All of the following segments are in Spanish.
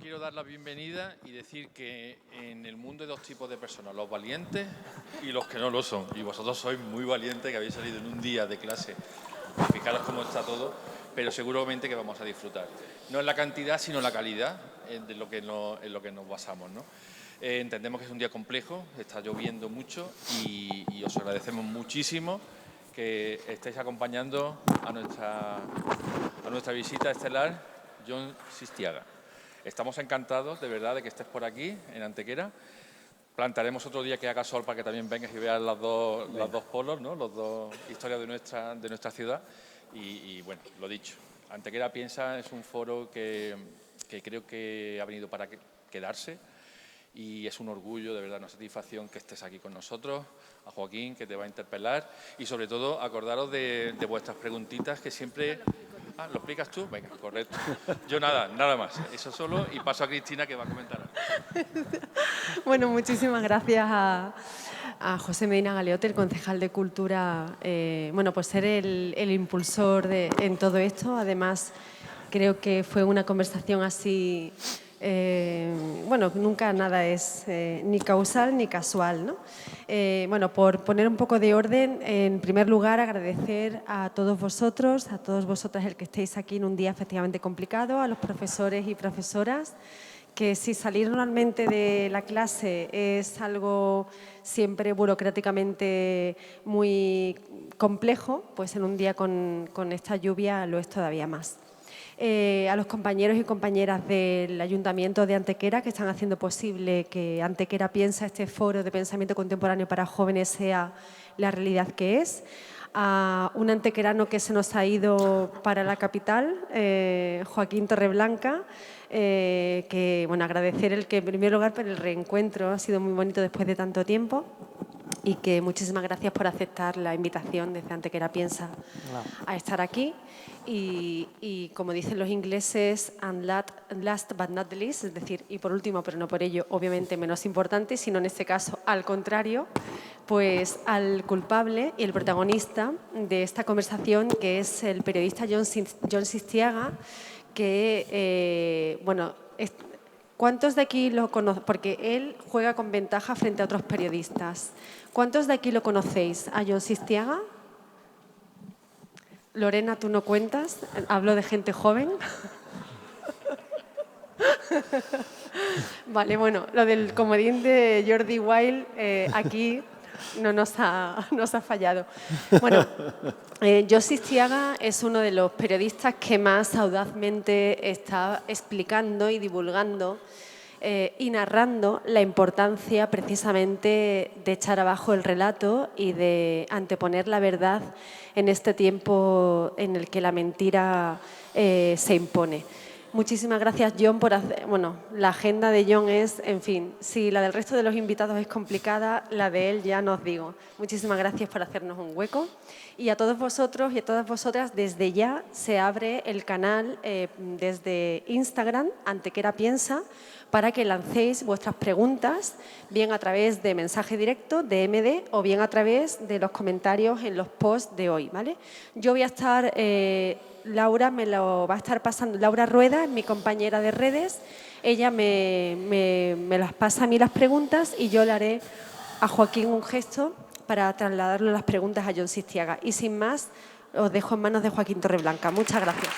quiero dar la bienvenida y decir que en el mundo hay dos tipos de personas, los valientes y los que no lo son. Y vosotros sois muy valientes, que habéis salido en un día de clase. Fijaros cómo está todo, pero seguramente que vamos a disfrutar. No en la cantidad, sino en la calidad en lo que nos basamos, ¿no? Entendemos que es un día complejo, está lloviendo mucho y os agradecemos muchísimo que estéis acompañando a nuestra visita estelar, Jon Sistiaga. Estamos encantados, de verdad, de que estés por aquí, en Antequera. Plantaremos otro día que haga sol para que también vengas y veas los dos polos, ¿no? Las dos historias de nuestra ciudad. Y bueno, lo dicho, Antequera Piensa es un foro que creo que ha venido para quedarse y es un orgullo, de verdad, una satisfacción que estés aquí con nosotros, a Joaquín, que te va a interpelar y sobre todo acordaros de vuestras preguntitas que siempre... Ah, ¿lo explicas tú? Venga, correcto. Yo nada más, eso solo, y paso a Cristina que va a comentar algo. Bueno, muchísimas gracias a José Medina Galeote, el concejal de Cultura, por ser el impulsor en todo esto. Además, creo que fue una conversación así, nunca nada es ni causal ni casual, ¿no? Por poner un poco de orden, en primer lugar, agradecer a todas vosotras el que estéis aquí en un día efectivamente complicado, a los profesores y profesoras, que si salir normalmente de la clase es algo siempre burocráticamente muy complejo, pues en un día con esta lluvia lo es todavía más. A los compañeros y compañeras del Ayuntamiento de Antequera, que están haciendo posible que Antequera Piensa, este foro de pensamiento contemporáneo para jóvenes, sea la realidad que es. A un antequerano que se nos ha ido para la capital, Joaquín Torreblanca, agradecer el que en primer lugar por el reencuentro, ha sido muy bonito después de tanto tiempo, y que muchísimas gracias por aceptar la invitación desde Antequera Piensa a estar aquí. Y como dicen los ingleses, and last but not least, es decir, y por último, pero no por ello, obviamente menos importante, sino en este caso al contrario, pues al culpable y el protagonista de esta conversación, que es el periodista Jon Sistiaga, que, ¿cuántos de aquí lo conocen? Porque él juega con ventaja frente a otros periodistas. ¿Cuántos de aquí lo conocéis? ¿A Jon Sistiaga? Lorena, ¿tú no cuentas? Hablo de gente joven. Vale, bueno, lo del comodín de Jordi Wild aquí no nos ha fallado. Bueno, Jon Sistiaga es uno de los periodistas que más audazmente está explicando y divulgando y narrando la importancia precisamente de echar abajo el relato y de anteponer la verdad en este tiempo en el que la mentira se impone. Muchísimas gracias, Jon, por hacer... Bueno, la agenda de Jon es, en fin, si la del resto de los invitados es complicada, la de él ya no os digo. Muchísimas gracias por hacernos un hueco. Y a todos vosotros y a todas vosotras, desde ya se abre el canal desde Instagram, Antequera Piensa, para que lancéis vuestras preguntas, bien a través de mensaje directo, de MD, o bien a través de los comentarios en los posts de hoy, ¿vale? Yo voy a estar... Laura me lo va a estar pasando, Laura Rueda, mi compañera de redes, ella me las pasa a mí las preguntas y yo le haré a Joaquín un gesto para trasladarle las preguntas a Jon Sistiaga. Y sin más, os dejo en manos de Joaquín Torreblanca. Muchas gracias.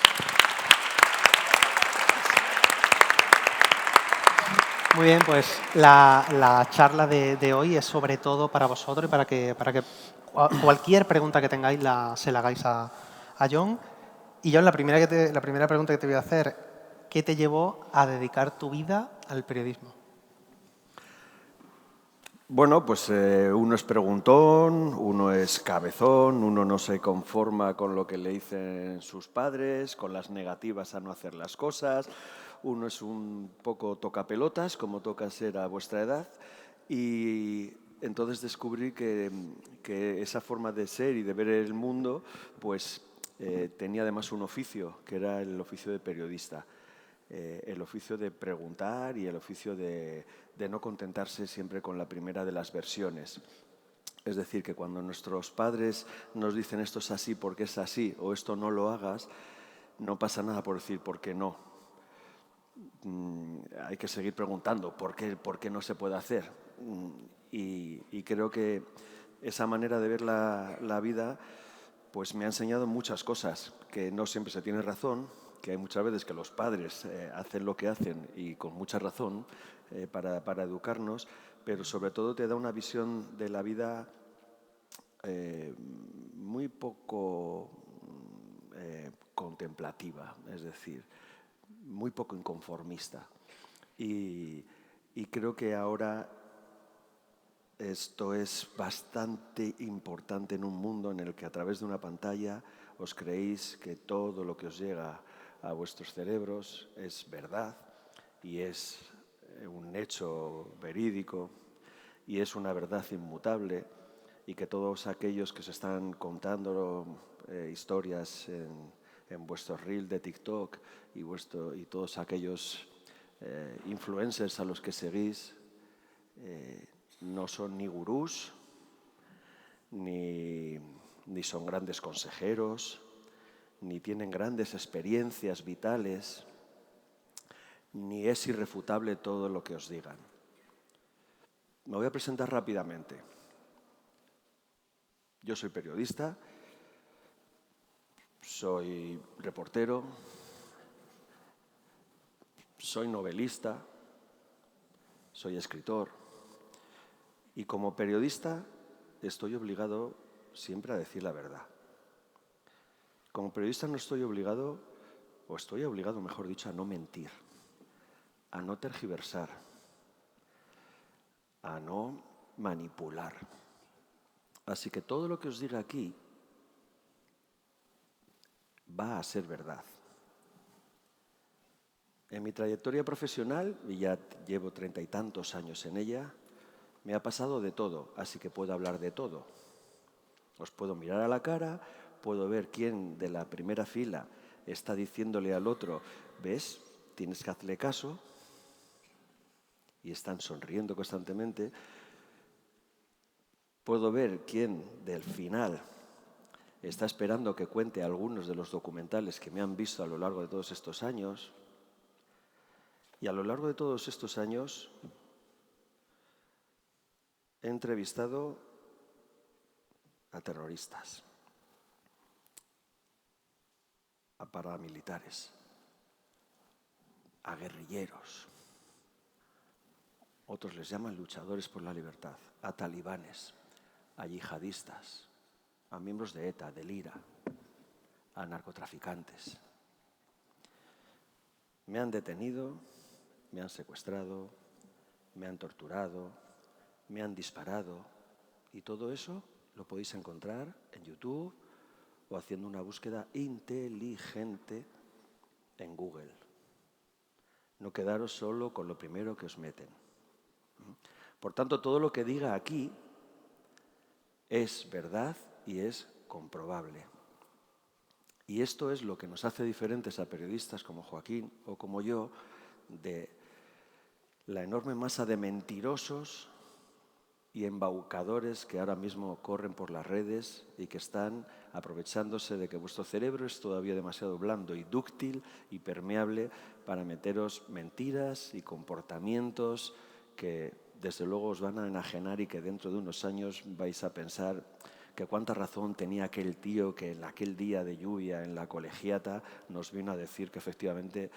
Muy bien, pues la charla de hoy es sobre todo para vosotros y para que cualquier pregunta que tengáis se la hagáis a Jon. Y Jon, la primera pregunta que te voy a hacer, ¿qué te llevó a dedicar tu vida al periodismo? Bueno, pues uno es preguntón, uno es cabezón, uno no se conforma con lo que le dicen sus padres, con las negativas a no hacer las cosas, uno es un poco tocapelotas, como toca ser a vuestra edad, y entonces descubrí que esa forma de ser y de ver el mundo, pues tenía además un oficio, que era el oficio de periodista. El oficio de preguntar y el oficio de no contentarse siempre con la primera de las versiones. Es decir, que cuando nuestros padres nos dicen esto es así porque es así o esto no lo hagas, no pasa nada por decir por qué no. hay que seguir preguntando por qué no se puede hacer. Y creo que esa manera de ver la vida pues me ha enseñado muchas cosas, que no siempre se tiene razón, que hay muchas veces que los padres hacen lo que hacen y con mucha razón para educarnos, pero sobre todo te da una visión de la vida muy poco contemplativa, es decir, muy poco inconformista. Y creo que ahora esto es bastante importante en un mundo en el que a través de una pantalla os creéis que todo lo que os llega a vuestros cerebros es verdad y es un hecho verídico y es una verdad inmutable, y que todos aquellos que se están contando historias en vuestro reel de TikTok y todos aquellos influencers a los que seguís no son ni gurús, ni son grandes consejeros, ni tienen grandes experiencias vitales, ni es irrefutable todo lo que os digan. Me voy a presentar rápidamente. Yo soy periodista, soy reportero, soy novelista, soy escritor, y como periodista estoy obligado siempre a decir la verdad. Como periodista no estoy obligado, o estoy obligado, mejor dicho, a no mentir, a no tergiversar, a no manipular. Así que todo lo que os diga aquí va a ser verdad. En mi trayectoria profesional, y ya llevo 30 y tantos años en ella, me ha pasado de todo, así que puedo hablar de todo. Os puedo mirar a la cara, puedo ver quién de la primera fila está diciéndole al otro, ¿ves? Tienes que hacerle caso, y están sonriendo constantemente. Puedo ver quién del final está esperando que cuente algunos de los documentales que me han visto a lo largo de todos estos años. Y a lo largo de todos estos años he entrevistado a terroristas, a paramilitares, a guerrilleros, otros les llaman luchadores por la libertad, a talibanes, a yihadistas, a miembros de ETA, del IRA, a narcotraficantes. Me han detenido, me han secuestrado, me han torturado, me han disparado, y todo eso lo podéis encontrar en YouTube o haciendo una búsqueda inteligente en Google. No quedaros solo con lo primero que os meten. Por tanto, todo lo que diga aquí es verdad y es comprobable. Y esto es lo que nos hace diferentes a periodistas como Joaquín o como yo, de la enorme masa de mentirosos y embaucadores que ahora mismo corren por las redes y que están aprovechándose de que vuestro cerebro es todavía demasiado blando y dúctil y permeable para meteros mentiras y comportamientos que desde luego os van a enajenar, y que dentro de unos años vais a pensar que cuánta razón tenía aquel tío que en aquel día de lluvia en la colegiata nos vino a decir que efectivamente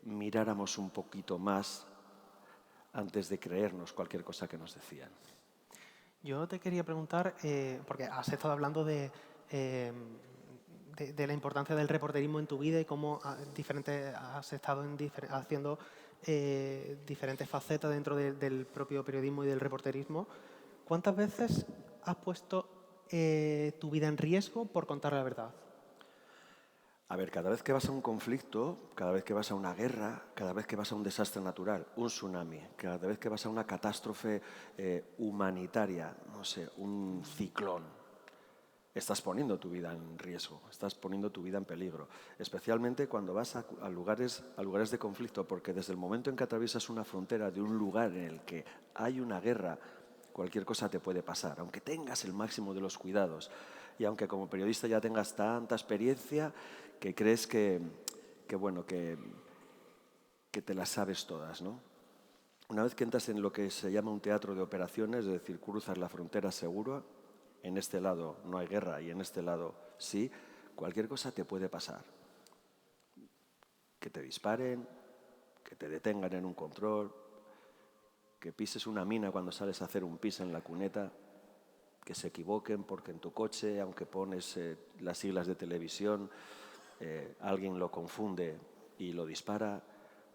miráramos un poquito más antes de creernos cualquier cosa que nos decían. Yo te quería preguntar, porque has estado hablando de la importancia del reporterismo en tu vida y cómo has estado haciendo diferentes facetas dentro del propio periodismo y del reporterismo. ¿Cuántas veces has puesto tu vida en riesgo por contar la verdad? A ver, cada vez que vas a un conflicto, cada vez que vas a una guerra, cada vez que vas a un desastre natural, un tsunami, cada vez que vas a una catástrofe humanitaria, no sé, un ciclón, estás poniendo tu vida en riesgo, estás poniendo tu vida en peligro, especialmente cuando vas a lugares de conflicto, porque desde el momento en que atraviesas una frontera de un lugar en el que hay una guerra, cualquier cosa te puede pasar, aunque tengas el máximo de los cuidados y aunque como periodista ya tengas tanta experiencia que crees que que te las sabes todas, ¿no? Una vez que entras en lo que se llama un teatro de operaciones, es decir, cruzas la frontera seguro, en este lado no hay guerra y en este lado sí, cualquier cosa te puede pasar. Que te disparen, que te detengan en un control, que pises una mina cuando sales a hacer un pis en la cuneta, que se equivoquen porque en tu coche, aunque pones las siglas de televisión, alguien lo confunde y lo dispara,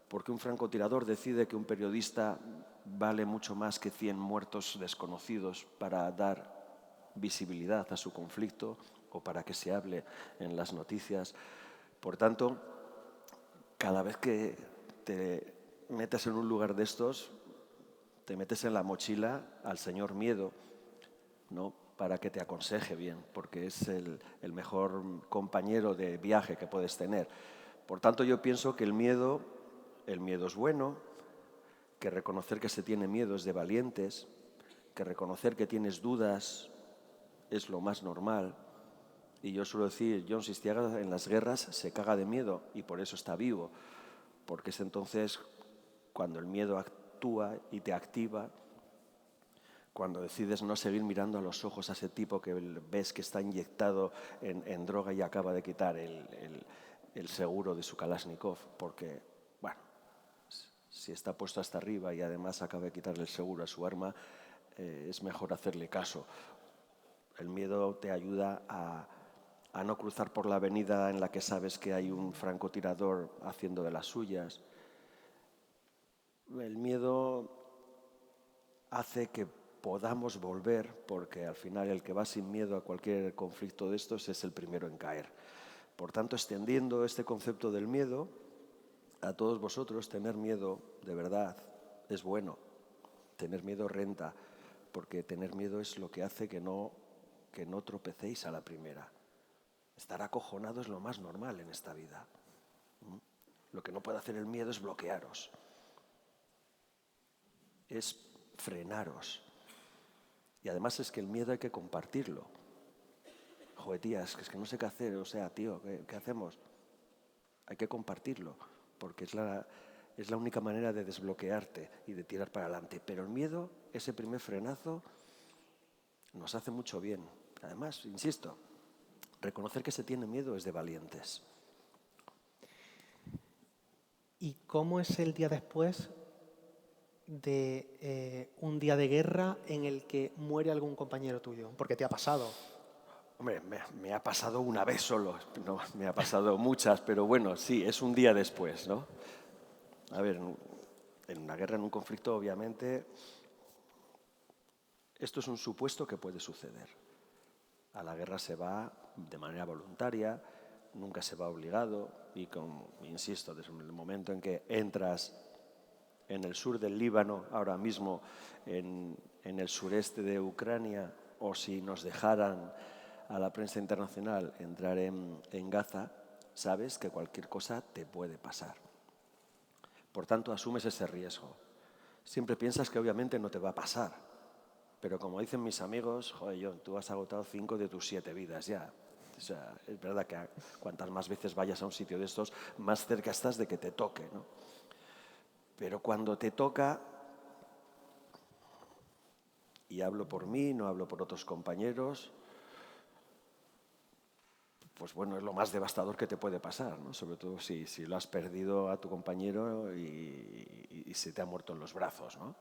porque un francotirador decide que un periodista vale mucho más que 100 muertos desconocidos para dar visibilidad a su conflicto o para que se hable en las noticias. Por tanto, cada vez que te metes en un lugar de estos, te metes en la mochila al señor miedo, ¿no? Para que te aconseje bien, porque es el mejor compañero de viaje que puedes tener. Por tanto, yo pienso que el miedo es bueno, que reconocer que se tiene miedo es de valientes, que reconocer que tienes dudas es lo más normal. Y yo suelo decir, Jon Sistiaga en las guerras se caga de miedo y por eso está vivo, porque es entonces cuando el miedo actúa y te activa, cuando decides no seguir mirando a los ojos a ese tipo que ves que está inyectado en droga y acaba de quitar el seguro de su Kalashnikov, porque, bueno, si está puesto hasta arriba y además acaba de quitarle el seguro a su arma, es mejor hacerle caso. El miedo te ayuda a no cruzar por la avenida en la que sabes que hay un francotirador haciendo de las suyas. El miedo hace que podamos volver, porque al final el que va sin miedo a cualquier conflicto de estos es el primero en caer. Por tanto, extendiendo este concepto del miedo a todos vosotros, tener miedo de verdad es bueno. Tener miedo renta, porque tener miedo es lo que hace que no tropecéis a la primera. Estar acojonado es lo más normal en esta vida. Lo que no puede hacer el miedo es bloquearos, es frenaros. Y además es que el miedo hay que compartirlo. Joder, tía, es que no sé qué hacer, o sea, tío, ¿qué hacemos? Hay que compartirlo, porque es la única manera de desbloquearte y de tirar para adelante. Pero el miedo, ese primer frenazo, nos hace mucho bien. Además, insisto, reconocer que se tiene miedo es de valientes. ¿Y cómo es el día después de un día de guerra en el que muere algún compañero tuyo? Porque te ha pasado. Hombre, me ha pasado una vez solo, no, me ha pasado muchas, pero bueno, sí, es un día después, ¿no? A ver, en una guerra, en un conflicto, obviamente, esto es un supuesto que puede suceder. A la guerra se va de manera voluntaria, nunca se va obligado y, insisto, desde el momento en que entras en el sur del Líbano, ahora mismo en el sureste de Ucrania, o si nos dejaran a la prensa internacional entrar en Gaza, sabes que cualquier cosa te puede pasar. Por tanto, asumes ese riesgo. Siempre piensas que obviamente no te va a pasar, pero como dicen mis amigos, joder, Jon, tú has agotado 5 de tus 7 vidas ya. O sea, es verdad que cuantas más veces vayas a un sitio de estos, más cerca estás de que te toque, ¿no? Pero cuando te toca, y hablo por mí, no hablo por otros compañeros, pues bueno, es lo más devastador que te puede pasar, ¿no? Sobre todo si lo has perdido a tu compañero y se te ha muerto en los brazos, ¿no?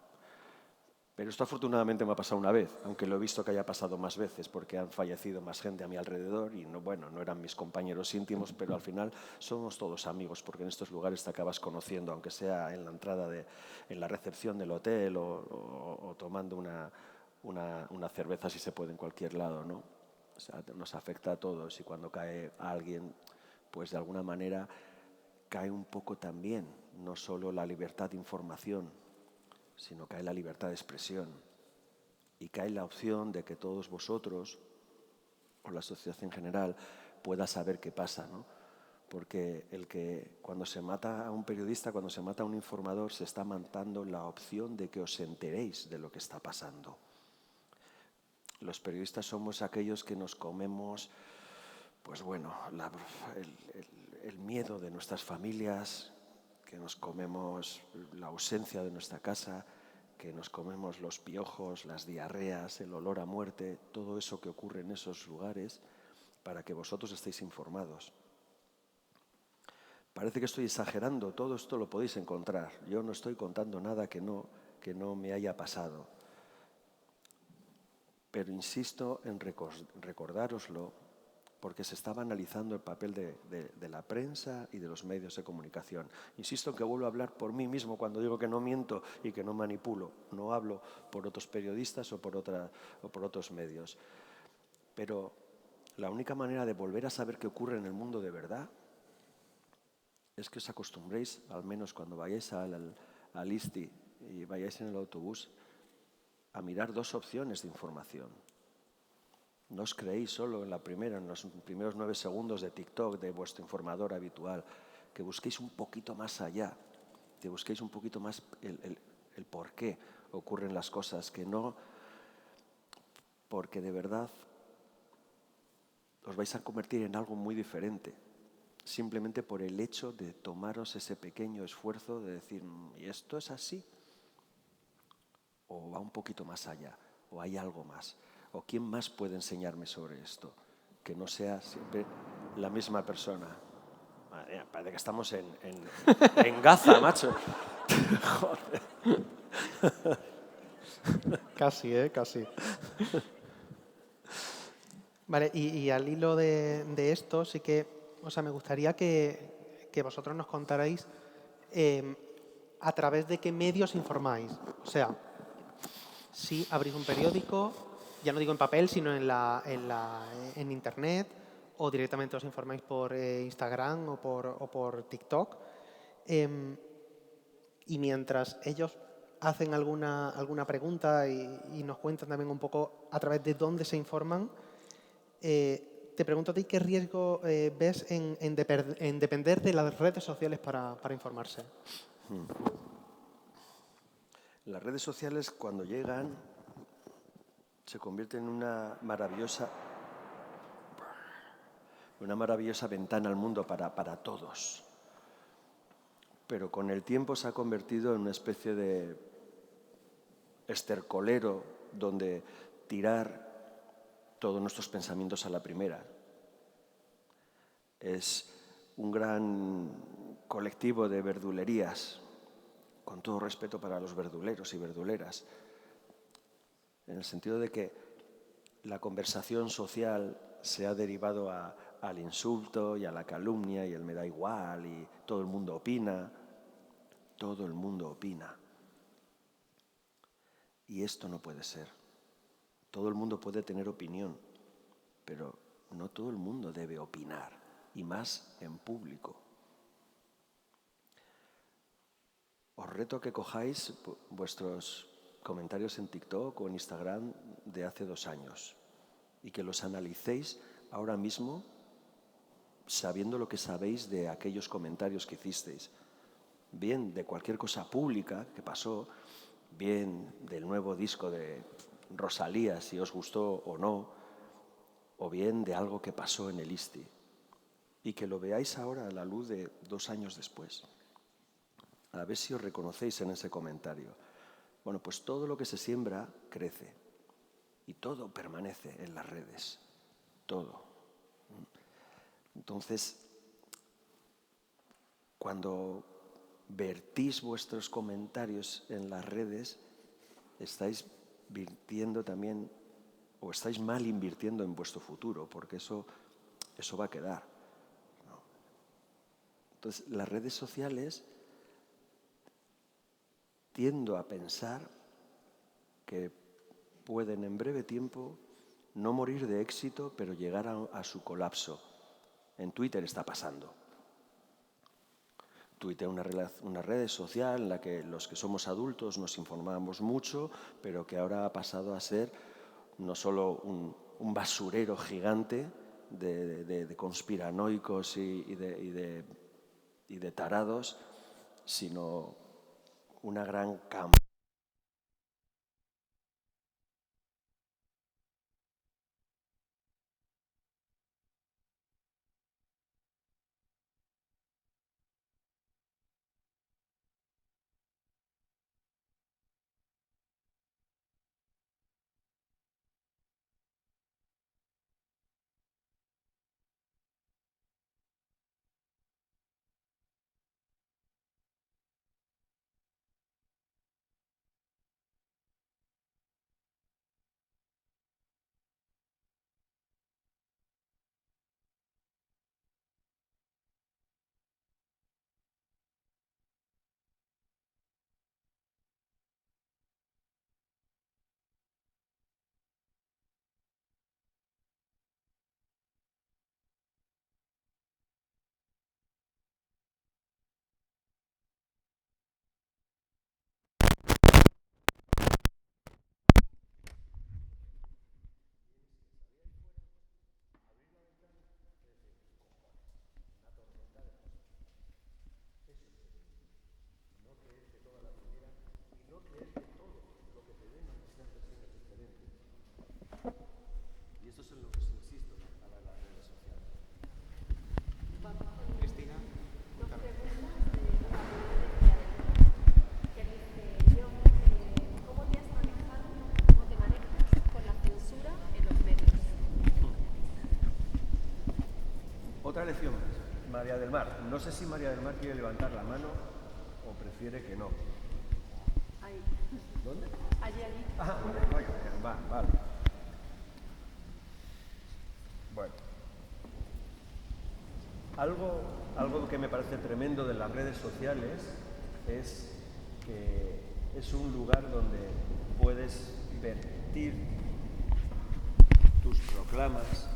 Pero esto afortunadamente me ha pasado una vez, aunque lo he visto que haya pasado más veces, porque han fallecido más gente a mi alrededor y no eran mis compañeros íntimos, pero al final somos todos amigos, porque en estos lugares te acabas conociendo, aunque sea en la entrada, en la recepción del hotel o tomando una cerveza, si se puede, en cualquier lado, ¿no? O sea, nos afecta a todos y cuando cae alguien, pues de alguna manera cae un poco también, no solo la libertad de información, sino cae la libertad de expresión y cae la opción de que todos vosotros, o la sociedad en general, pueda saber qué pasa, ¿no? Porque cuando se mata a un periodista, cuando se mata a un informador, se está matando la opción de que os enteréis de lo que está pasando. Los periodistas somos aquellos que nos comemos, pues bueno, el miedo de nuestras familias, que nos comemos la ausencia de nuestra casa, que nos comemos los piojos, las diarreas, el olor a muerte, todo eso que ocurre en esos lugares, para que vosotros estéis informados. Parece que estoy exagerando, todo esto lo podéis encontrar. Yo no estoy contando nada que no me haya pasado. Pero insisto en recordároslo, porque se estaba analizando el papel de la prensa y de los medios de comunicación. Insisto en que vuelvo a hablar por mí mismo cuando digo que no miento y que no manipulo. No hablo por otros periodistas o por otros medios. Pero la única manera de volver a saber qué ocurre en el mundo de verdad es que os acostumbréis, al menos cuando vayáis al ISTI y vayáis en el autobús, a mirar dos opciones de información. No os creéis solo en la primera, en los primeros 9 segundos de TikTok de vuestro informador habitual, que busquéis un poquito más allá, que busquéis un poquito más el por qué ocurren las cosas, que no porque de verdad os vais a convertir en algo muy diferente, simplemente por el hecho de tomaros ese pequeño esfuerzo de decir, ¿y esto es así? ¿O va un poquito más allá? ¿O hay algo más? ¿O quién más puede enseñarme sobre esto? Que no sea siempre la misma persona. Madre mía, parece que estamos en Gaza, macho. Joder. Casi, casi. Vale, y al hilo de esto, sí que, o sea, me gustaría que vosotros nos contarais a través de qué medios informáis. O sea, si abrís un periódico, ya no digo en papel, sino en Internet, o directamente os informáis por Instagram o por TikTok. Y mientras ellos hacen alguna pregunta y nos cuentan también un poco a través de dónde se informan, te pregunto a ti qué riesgo ves en depender de las redes sociales para informarse. Las redes sociales, cuando llegan, se convierten en una maravillosa ventana al mundo para todos. Pero con el tiempo se ha convertido en una especie de estercolero donde tirar todos nuestros pensamientos a la primera. Es un gran colectivo de verdulerías, con todo respeto para los verduleros y verduleras, en el sentido de que la conversación social se ha derivado al insulto y a la calumnia y el me da igual y todo el mundo opina. Todo el mundo opina. Y esto no puede ser. Todo el mundo puede tener opinión, pero no todo el mundo debe opinar, y más en público. Os reto a que cojáis vuestros comentarios en TikTok o en Instagram de hace 2 años y que los analicéis ahora mismo sabiendo lo que sabéis de aquellos comentarios que hicisteis. Bien de cualquier cosa pública que pasó, bien del nuevo disco de Rosalía, si os gustó o no, o bien de algo que pasó en el ISTI, y que lo veáis ahora a la luz de 2 años después. A ver si os reconocéis en ese comentario. Bueno, pues todo lo que se siembra crece y todo permanece en las redes, todo. Entonces, cuando vertís vuestros comentarios en las redes, estáis virtiendo también, o estáis mal invirtiendo en vuestro futuro, porque eso va a quedar, ¿no? Entonces, las redes sociales tiendo a pensar que pueden en breve tiempo no morir de éxito, pero llegar a su colapso. En Twitter está pasando. Twitter es una red social en la que los que somos adultos nos informamos mucho, pero que ahora ha pasado a ser no solo un basurero gigante de conspiranoicos y de tarados, sino una gran campo pareció más? María del Mar. No sé si María del Mar quiere levantar la mano o prefiere que no. Ahí. ¿Dónde? Allí, allí. Ah, vale. Bueno. Algo que me parece tremendo de las redes sociales es que es un lugar donde puedes vertir tus proclamas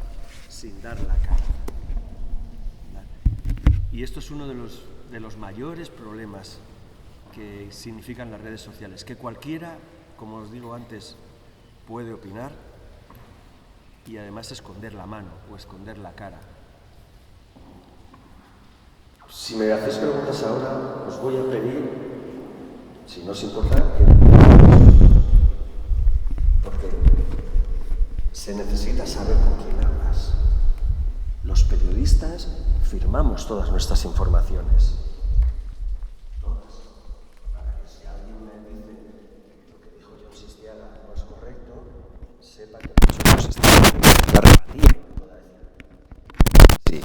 sin dar la cara. Y esto es uno de los mayores problemas que significan las redes sociales, que cualquiera, como os digo antes, puede opinar y además esconder la mano o esconder la cara. Si me hacéis preguntas ahora, os voy a pedir, si no os importa, que porque se necesita saber con quién hablas. Los periodistas firmamos todas nuestras informaciones. Todas. Para que si alguien me dice que lo que dijo Jon Sistiaga no es correcto, sepa que Jon Sistiaga la rebatía. Sí.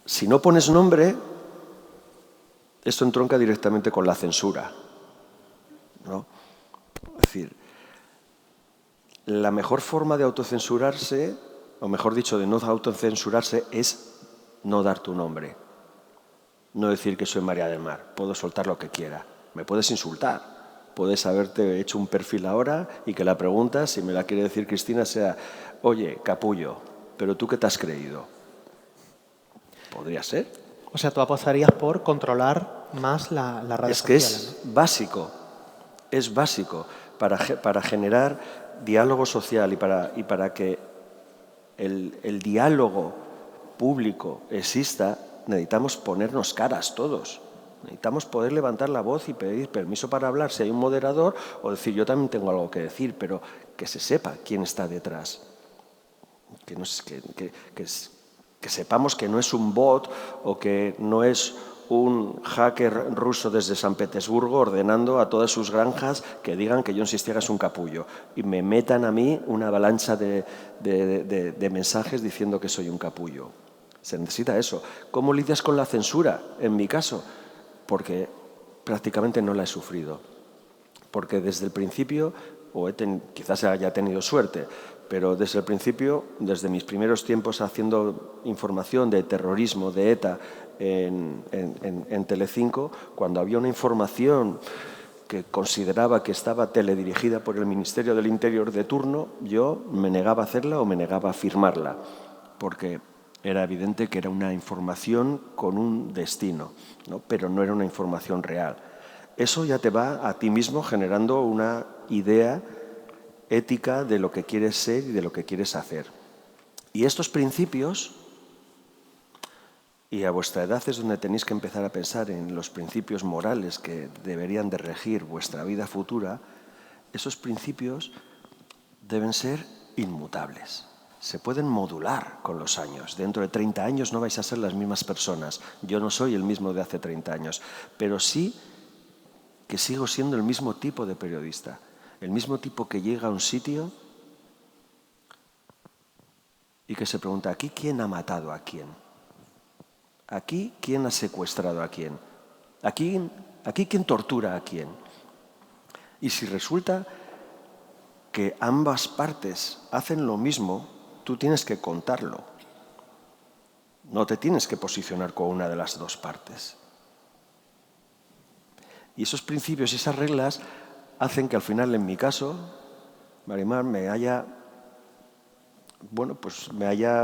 Si no pones nombre, esto entronca directamente con la censura, ¿no? Es decir, la mejor forma de autocensurarse, o mejor dicho, de no autocensurarse, es no dar tu nombre. No decir que soy María del Mar. Puedo soltar lo que quiera. Me puedes insultar. Puedes haberte hecho un perfil ahora y que la pregunta, si me la quiere decir Cristina, sea, oye, capullo, ¿pero tú qué te has creído? Podría ser. O sea, tú apostarías por controlar más la red social. Es básico. Es básico para generar diálogo social y para que el diálogo público exista, necesitamos ponernos caras todos. Necesitamos poder levantar la voz y pedir permiso para hablar si hay un moderador o decir yo también tengo algo que decir, pero que se sepa quién está detrás. Que sepamos que no es un bot o que no es un hacker ruso desde San Petersburgo ordenando a todas sus granjas que digan que Jon Sistiaga es un capullo y me metan a mí una avalancha de mensajes diciendo que soy un capullo. Se necesita eso. ¿Cómo lidias con la censura? En mi caso, porque prácticamente no la he sufrido. Porque desde el principio, quizás haya tenido suerte, pero desde el principio, desde mis primeros tiempos haciendo información de terrorismo, de ETA, en Telecinco, cuando había una información que consideraba que estaba teledirigida por el Ministerio del Interior de turno, yo me negaba a hacerla o me negaba a firmarla, porque era evidente que era una información con un destino, ¿no? Pero no era una información real. Eso ya te va a ti mismo generando una idea ética de lo que quieres ser y de lo que quieres hacer. Y estos principios, y a vuestra edad es donde tenéis que empezar a pensar en los principios morales que deberían de regir vuestra vida futura, esos principios deben ser inmutables. Se pueden modular con los años. Dentro de 30 años no vais a ser las mismas personas. Yo no soy el mismo de hace 30 años, pero sí que sigo siendo el mismo tipo de periodista. El mismo tipo que llega a un sitio y que se pregunta, ¿aquí quién ha matado a quién? ¿Aquí quién ha secuestrado a quién? ¿Aquí quién tortura a quién? Y si resulta que ambas partes hacen lo mismo, tú tienes que contarlo. No te tienes que posicionar con una de las dos partes. Y esos principios y esas reglas hacen que al final, en mi caso, Marimar, me haya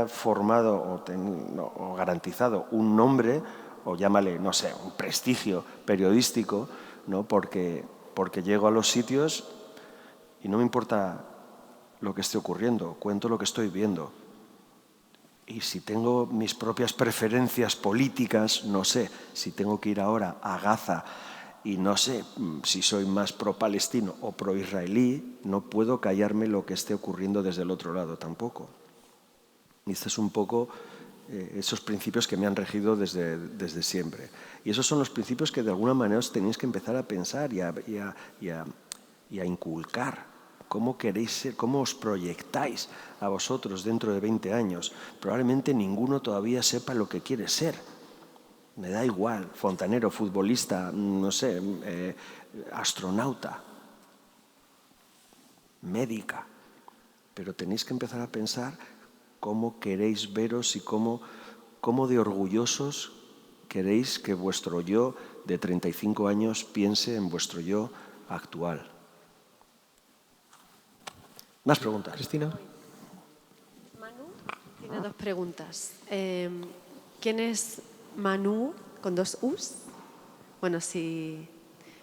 formado o garantizado un nombre, o llámale, no sé, un prestigio periodístico, ¿no? Porque llego a los sitios y no me importa lo que esté ocurriendo, cuento lo que estoy viendo. Y si tengo mis propias preferencias políticas, no sé, si tengo que ir ahora a Gaza y no sé si soy más pro-palestino o pro-israelí, no puedo callarme lo que esté ocurriendo desde el otro lado tampoco. Y este es un poco esos principios que me han regido desde siempre. Y esos son los principios que de alguna manera os tenéis que empezar a pensar y a inculcar ¿Cómo queréis ser? ¿Cómo os proyectáis a vosotros dentro de 20 años? Probablemente ninguno todavía sepa lo que quiere ser. Me da igual, fontanero, futbolista, no sé, astronauta, médica. Pero tenéis que empezar a pensar cómo queréis veros y cómo de orgullosos queréis que vuestro yo de 35 años piense en vuestro yo actual. ¿Más preguntas? Cristina. Manu tiene dos preguntas. ¿Quién es Manu con dos U's? Bueno, sí.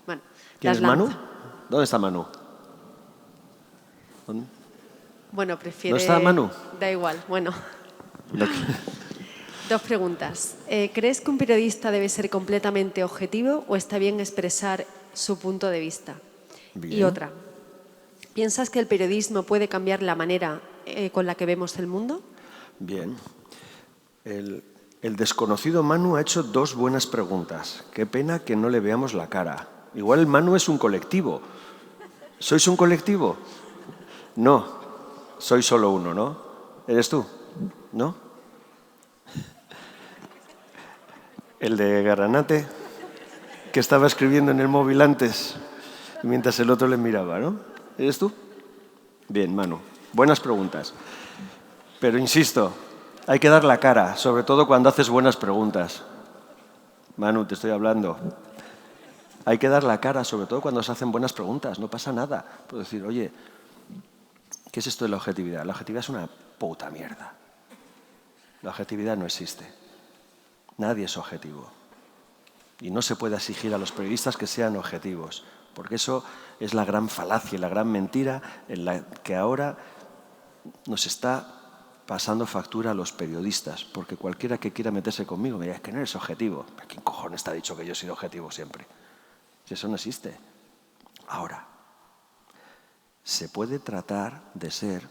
Bueno, ¿Quién las es Manu? lanza. ¿Dónde está Manu? ¿Dónde? Bueno, prefiere... ¿No está Manu? Da igual, bueno. Lo que- Dos preguntas. ¿Crees que un periodista debe ser completamente objetivo o está bien expresar su punto de vista? Bien. Y otra. ¿Piensas que el periodismo puede cambiar la manera con la que vemos el mundo? Bien. El desconocido Manu ha hecho dos buenas preguntas. Qué pena que no le veamos la cara. Igual el Manu es un colectivo. ¿Sois un colectivo? No. Soy solo uno, ¿no? ¿Eres tú? ¿No? El de Garranate, que estaba escribiendo en el móvil antes, mientras el otro le miraba, ¿no? ¿Eres tú? Bien, Manu. Buenas preguntas. Pero insisto, hay que dar la cara, sobre todo cuando haces buenas preguntas. Manu, te estoy hablando. Hay que dar la cara, sobre todo cuando se hacen buenas preguntas. No pasa nada. Puedo decir, oye, ¿qué es esto de la objetividad? La objetividad es una puta mierda. La objetividad no existe. Nadie es objetivo. Y no se puede exigir a los periodistas que sean objetivos, porque eso es la gran falacia y la gran mentira en la que ahora nos está pasando factura a los periodistas, porque cualquiera que quiera meterse conmigo me dirá, es que no eres objetivo. ¿Quién cojones te ha dicho que yo he sido objetivo siempre? Si eso no existe. Ahora, se puede tratar de ser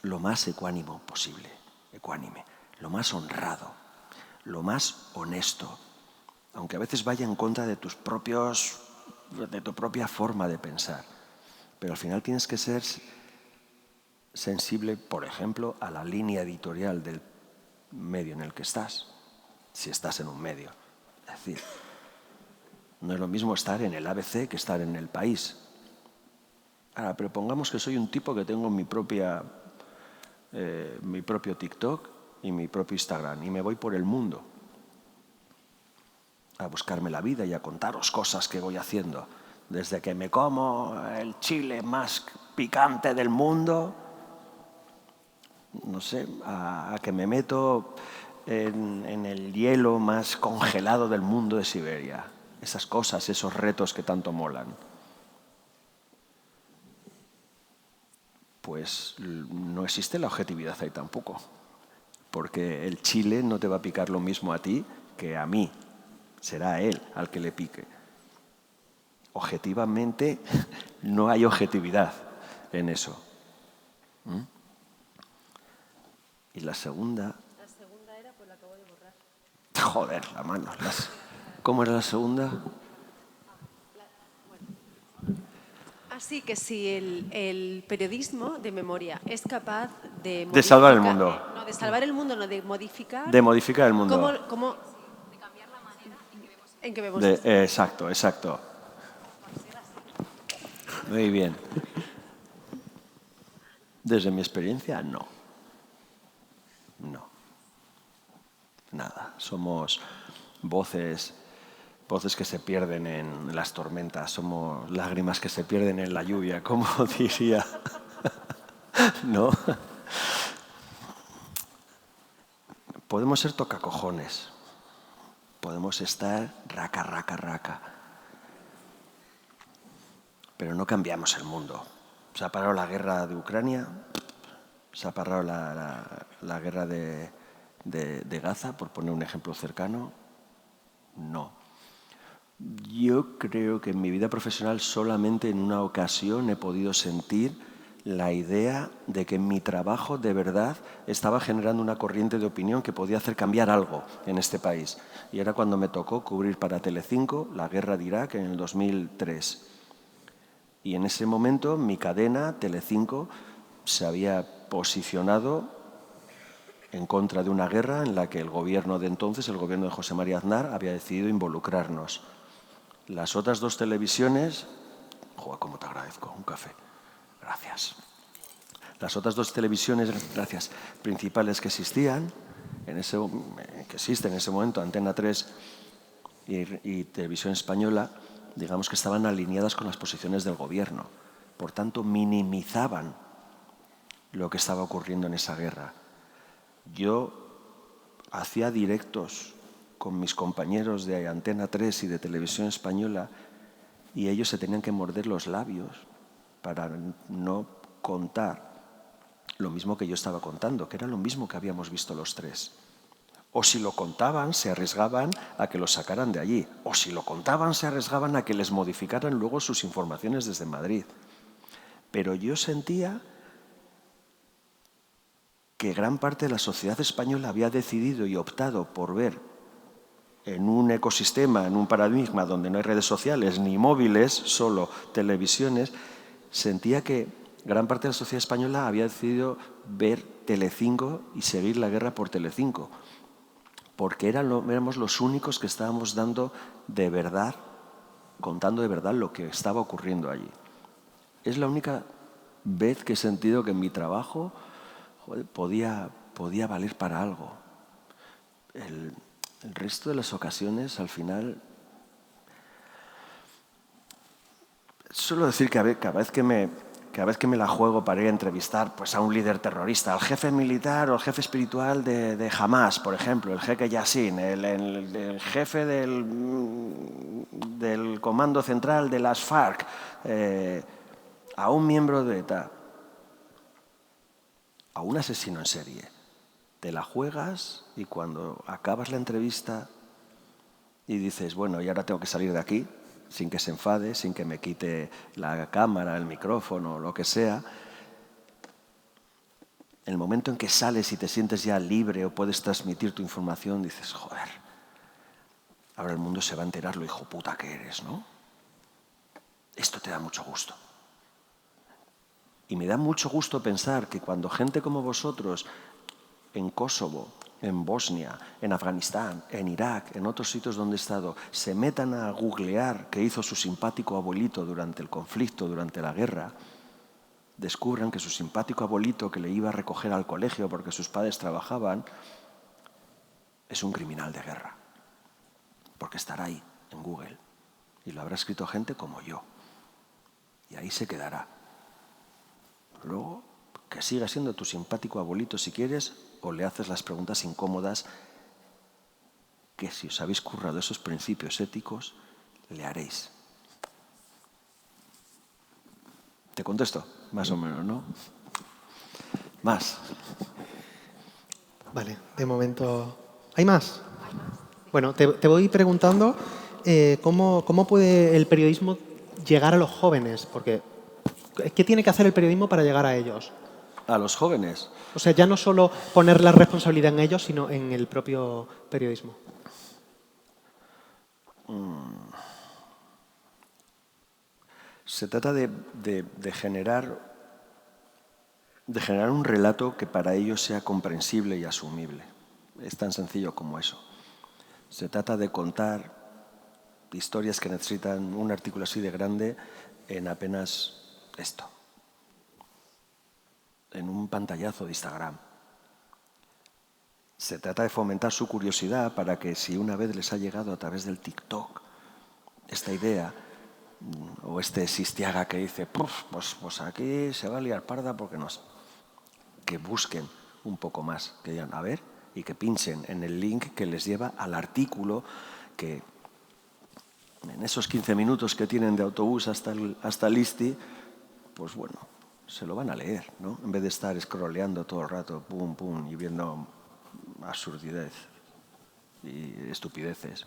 lo más ecuánime posible, lo más honrado, lo más honesto, aunque a veces vaya en contra de tu propia forma de pensar. Pero al final tienes que ser sensible, por ejemplo, a la línea editorial del medio en el que estás, si estás en un medio. Es decir, no es lo mismo estar en el ABC que estar en El País. Ahora, pero pongamos que soy un tipo que tengo mi propio TikTok y mi propio Instagram y me voy por el mundo a buscarme la vida y a contaros cosas que voy haciendo. Desde que me como el chile más picante del mundo, no sé, a que me meto en el hielo más congelado del mundo de Siberia. Esas cosas, esos retos que tanto molan. Pues no existe la objetividad ahí tampoco. Porque el chile no te va a picar lo mismo a ti que a mí. Será a él al que le pique. Objetivamente, no hay objetividad en eso. ¿Mm? Y la segunda... La segunda era, pues la acabo de borrar. Joder, la mano. ¿Cómo era la segunda? Así que si el periodismo de memoria es capaz de De salvar el mundo. No, de salvar el mundo, no, de modificar. De modificar el mundo. ¿Cómo de cambiar la manera en que vemos Exacto, exacto. Muy bien. Desde mi experiencia, no. No. Nada. Somos voces que se pierden en las tormentas. Somos lágrimas que se pierden en la lluvia, como diría. ¿No? Podemos ser tocacojones. Podemos estar raca. Pero no cambiamos el mundo. Se ha parado la guerra de Ucrania, se ha parado la guerra de Gaza, por poner un ejemplo cercano. No. Yo creo que en mi vida profesional solamente en una ocasión he podido sentir la idea de que mi trabajo de verdad estaba generando una corriente de opinión que podía hacer cambiar algo en este país. Y era cuando me tocó cubrir para Telecinco la guerra de Irak en el 2003. Y en ese momento mi cadena, Telecinco, se había posicionado en contra de una guerra en la que el gobierno de entonces, el gobierno de José María Aznar, había decidido involucrarnos. Las otras dos televisiones... Joder, cómo te agradezco, un café. Gracias. Las otras dos televisiones, gracias, principales que existían, que existen en ese momento, Antena 3 y Televisión Española, digamos que estaban alineadas con las posiciones del gobierno. Por tanto, minimizaban lo que estaba ocurriendo en esa guerra. Yo hacía directos con mis compañeros de Antena 3 y de Televisión Española y ellos se tenían que morder los labios para no contar lo mismo que yo estaba contando, que era lo mismo que habíamos visto los tres. O si lo contaban, se arriesgaban a que lo sacaran de allí. O si lo contaban, se arriesgaban a que les modificaran luego sus informaciones desde Madrid. Pero yo sentía que gran parte de la sociedad española había decidido y optado por ver en un ecosistema, en un paradigma donde no hay redes sociales ni móviles, solo televisiones, sentía que gran parte de la sociedad española había decidido ver Telecinco y seguir la guerra por Telecinco, porque éramos los únicos que estábamos dando de verdad, contando de verdad lo que estaba ocurriendo allí. Es la única vez que he sentido que mi trabajo podía valer para algo. El resto de las ocasiones, al final, suelo decir que cada vez que me la juego para ir a entrevistar pues, a un líder terrorista, al jefe militar o al jefe espiritual de Hamas, por ejemplo, el jeque Yassin, el jefe del comando central de las FARC, a un miembro de ETA, a un asesino en serie, te la juegas y cuando acabas la entrevista y dices, bueno, y ahora tengo que salir de aquí, sin que se enfade, sin que me quite la cámara, el micrófono, lo que sea, en el momento en que sales y te sientes ya libre o puedes transmitir tu información, dices, joder, ahora el mundo se va a enterar lo hijo puta que eres, ¿no? Esto te da mucho gusto. Y me da mucho gusto pensar que cuando gente como vosotros, en Kosovo, en Bosnia, en Afganistán, en Irak, en otros sitios donde he estado, se metan a googlear qué hizo su simpático abuelito durante el conflicto, durante la guerra, descubran que su simpático abuelito que le iba a recoger al colegio porque sus padres trabajaban, es un criminal de guerra. Porque estará ahí, en Google. Y lo habrá escrito gente como yo. Y ahí se quedará. Luego, que siga siendo tu simpático abuelito si quieres, o le haces las preguntas incómodas que si os habéis currado esos principios éticos, le haréis. ¿Te contesto? Más o menos, ¿no? Más. Vale, de momento... ¿Hay más? Bueno, te voy preguntando cómo puede el periodismo llegar a los jóvenes, porque ¿qué tiene que hacer el periodismo para llegar a ellos? A los jóvenes. O sea, ya no solo poner la responsabilidad en ellos, sino en el propio periodismo. Se trata de generar un relato que para ellos sea comprensible y asumible. Es tan sencillo como eso. Se trata de contar historias que necesitan un artículo así de grande en apenas esto. En un pantallazo de Instagram. Se trata de fomentar su curiosidad para que si una vez les ha llegado a través del TikTok esta idea o este Sistiaga que dice pues aquí se va a liar parda porque no sé, que busquen un poco más, que digan a ver y que pinchen en el link que les lleva al artículo que en esos 15 minutos que tienen de autobús hasta el ISTI, pues bueno, se lo van a leer, ¿no? En vez de estar scrolleando todo el rato, pum, pum, y viendo absurdidez y estupideces.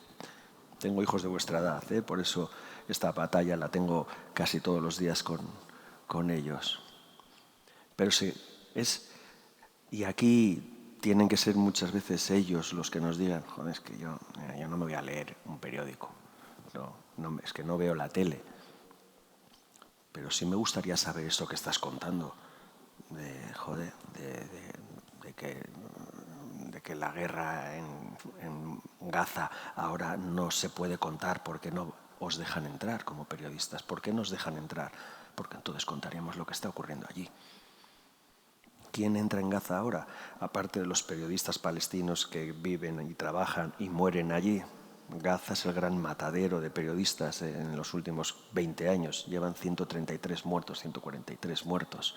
Tengo hijos de vuestra edad, por eso esta batalla la tengo casi todos los días con ellos. Pero sí, y aquí tienen que ser muchas veces ellos los que nos digan, joder, es que yo no me voy a leer un periódico, es que no veo la tele. pero sí me gustaría saber esto que estás contando, de que la guerra en Gaza ahora no se puede contar porque no os dejan entrar como periodistas. ¿Por qué nos dejan entrar? Porque entonces contaríamos lo que está ocurriendo allí. ¿Quién entra en Gaza ahora? Aparte de los periodistas palestinos que viven y trabajan y mueren allí. Gaza es el gran matadero de periodistas en los últimos 20 años. Llevan 133 muertos, 143 muertos.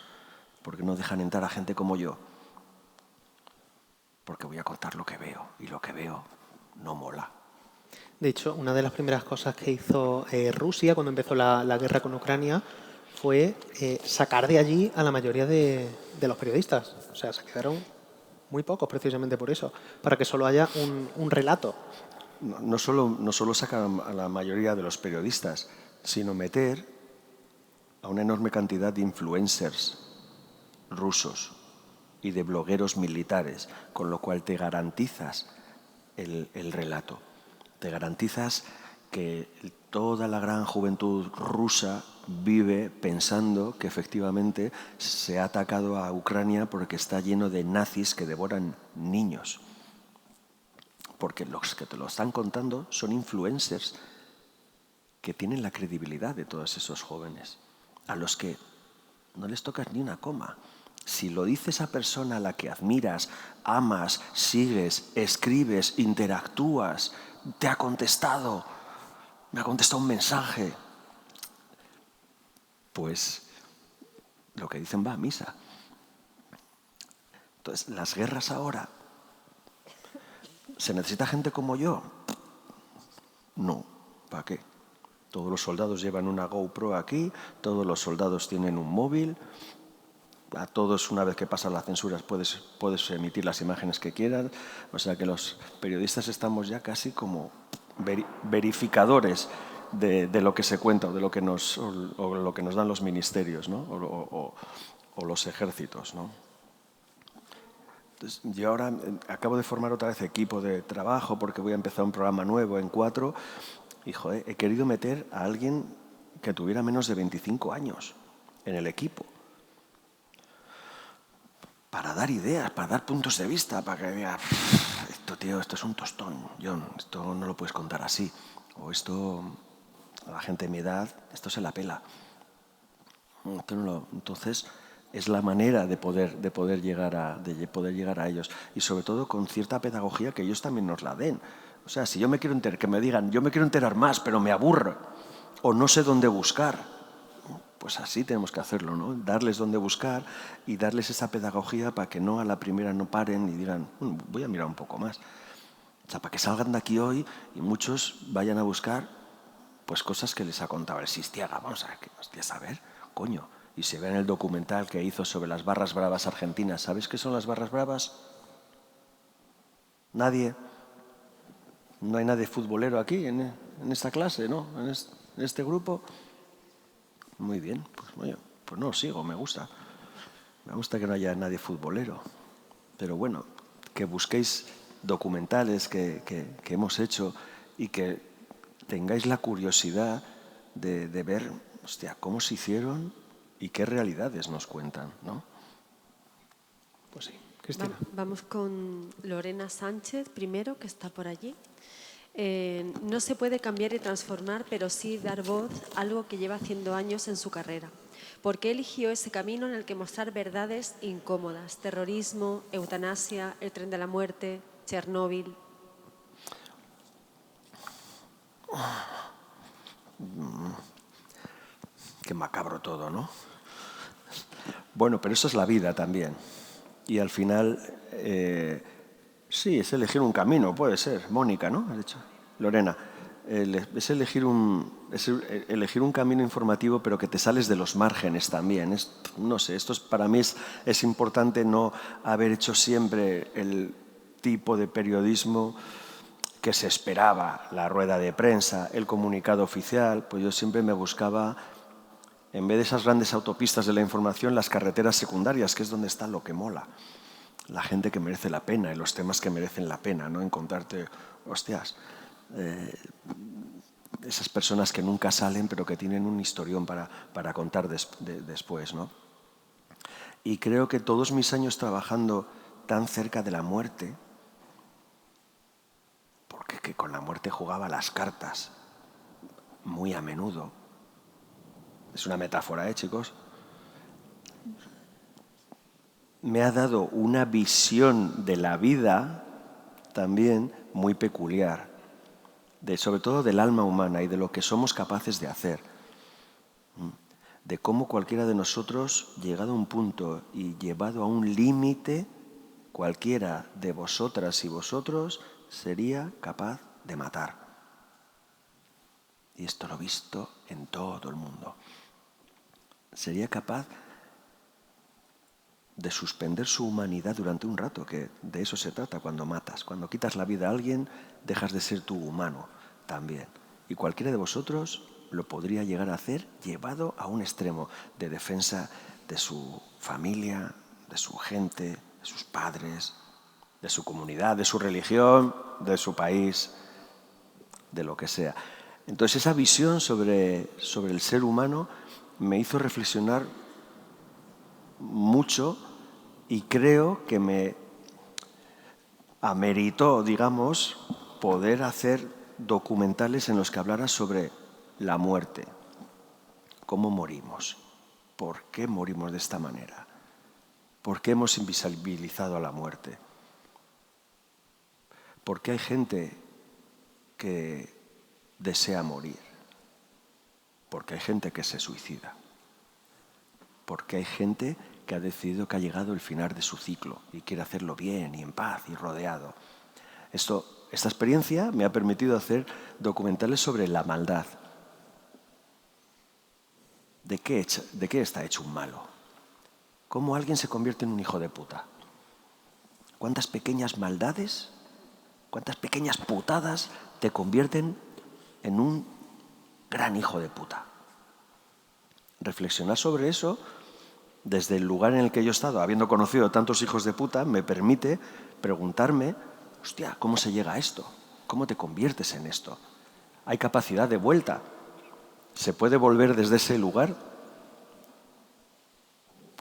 ¿Por qué no dejan entrar a gente como yo? Porque voy a contar lo que veo, y lo que veo no mola. De hecho, una de las primeras cosas que hizo Rusia cuando empezó la guerra con Ucrania fue sacar de allí a la mayoría de los periodistas. O sea, se quedaron muy pocos precisamente por eso, para que solo haya un relato. No solo sacan a la mayoría de los periodistas, sino meter a una enorme cantidad de influencers rusos y de blogueros militares, con lo cual te garantizas el relato. Te garantizas que toda la gran juventud rusa vive pensando que efectivamente se ha atacado a Ucrania porque está lleno de nazis que devoran niños. Porque los que te lo están contando son influencers que tienen la credibilidad de todos esos jóvenes, a los que no les tocas ni una coma. Si lo dice esa persona a la que admiras, amas, sigues, escribes, interactúas, te ha contestado, me ha contestado un mensaje, pues lo que dicen va a misa. Entonces, las guerras ahora, ¿se necesita gente como yo? No, ¿para qué? Todos los soldados llevan una GoPro aquí, todos los soldados tienen un móvil, a todos una vez que pasan las censuras puedes emitir las imágenes que quieras, o sea que los periodistas estamos ya casi como verificadores de lo que se cuenta o de lo que nos dan los ministerios, ¿no? o los ejércitos, ¿no? Entonces, yo ahora acabo de formar otra vez equipo de trabajo porque voy a empezar un programa nuevo en 4 y joder, he querido meter a alguien que tuviera menos de 25 años en el equipo para dar ideas, para dar puntos de vista, para que diga, esto es un tostón, John, esto no lo puedes contar así, o esto, a la gente de mi edad, esto se la pela. Entonces, es la manera de poder llegar a ellos, y sobre todo con cierta pedagogía que ellos también nos la den. O sea, si yo me quiero enterar, que me digan, yo me quiero enterar más, pero me aburro, o no sé dónde buscar, pues así tenemos que hacerlo, ¿no? Darles dónde buscar y darles esa pedagogía para que no a la primera no paren y digan, voy a mirar un poco más. O sea, para que salgan de aquí hoy y muchos vayan a buscar pues cosas que les ha contado el Sistiaga. Vamos a saber, coño. Y se ve en el documental que hizo sobre las barras bravas argentinas. ¿Sabes qué son las barras bravas? Nadie. No hay nadie futbolero aquí en esta clase, ¿no? En este grupo. Muy bien, pues no, sigo, me gusta. Me gusta que no haya nadie futbolero. Pero bueno, que busquéis documentales que hemos hecho y que tengáis la curiosidad de ver, hostia, cómo se hicieron y qué realidades nos cuentan, ¿no? Pues sí, Cristina. Vamos con Lorena Sánchez primero, que está por allí. No se puede cambiar y transformar, pero sí dar voz a algo que lleva haciendo años en su carrera. ¿Por qué eligió ese camino en el que mostrar verdades incómodas? Terrorismo, eutanasia, el tren de la muerte, Chernóbil. Qué macabro todo, ¿no? Bueno, pero eso es la vida también. Y al final, sí, es elegir un camino, puede ser. Mónica, ¿no? Has dicho. Lorena, es elegir un camino informativo, pero que te sales de los márgenes también. No sé, para mí es importante no haber hecho siempre el tipo de periodismo que se esperaba, la rueda de prensa, el comunicado oficial. Pues yo siempre me buscaba, en vez de esas grandes autopistas de la información, las carreteras secundarias, que es donde está lo que mola. La gente que merece la pena y los temas que merecen la pena, ¿no? Encontrarte, hostias, esas personas que nunca salen, pero que tienen un historión para contar después, ¿no? Y creo que todos mis años trabajando tan cerca de la muerte, porque que con la muerte jugaba las cartas muy a menudo, es una metáfora, chicos, me ha dado una visión de la vida también muy peculiar, sobre todo del alma humana y de lo que somos capaces de hacer, de cómo cualquiera de nosotros, llegado a un punto y llevado a un límite, cualquiera de vosotras y vosotros sería capaz de matar. Y esto lo he visto en todo el mundo. Sería capaz de suspender su humanidad durante un rato, que de eso se trata cuando matas. Cuando quitas la vida a alguien, dejas de ser tú humano también. Y cualquiera de vosotros lo podría llegar a hacer llevado a un extremo de defensa de su familia, de su gente, de sus padres, de su comunidad, de su religión, de su país, de lo que sea. Entonces esa visión sobre el ser humano me hizo reflexionar mucho y creo que me ameritó, digamos, poder hacer documentales en los que hablara sobre la muerte, cómo morimos, por qué morimos de esta manera, por qué hemos invisibilizado a la muerte, por qué hay gente que desea morir, por qué hay gente que se suicida, porque hay gente que ha decidido que ha llegado el final de su ciclo y quiere hacerlo bien y en paz y rodeado. Esta experiencia me ha permitido hacer documentales sobre la maldad. ¿De qué está hecho un malo? ¿Cómo alguien se convierte en un hijo de puta? ¿Cuántas pequeñas maldades, cuántas pequeñas putadas te convierten en un gran hijo de puta? Reflexionar sobre eso desde el lugar en el que yo he estado, habiendo conocido tantos hijos de puta, me permite preguntarme, hostia, ¿cómo se llega a esto? ¿Cómo te conviertes en esto? ¿Hay capacidad de vuelta? ¿Se puede volver desde ese lugar?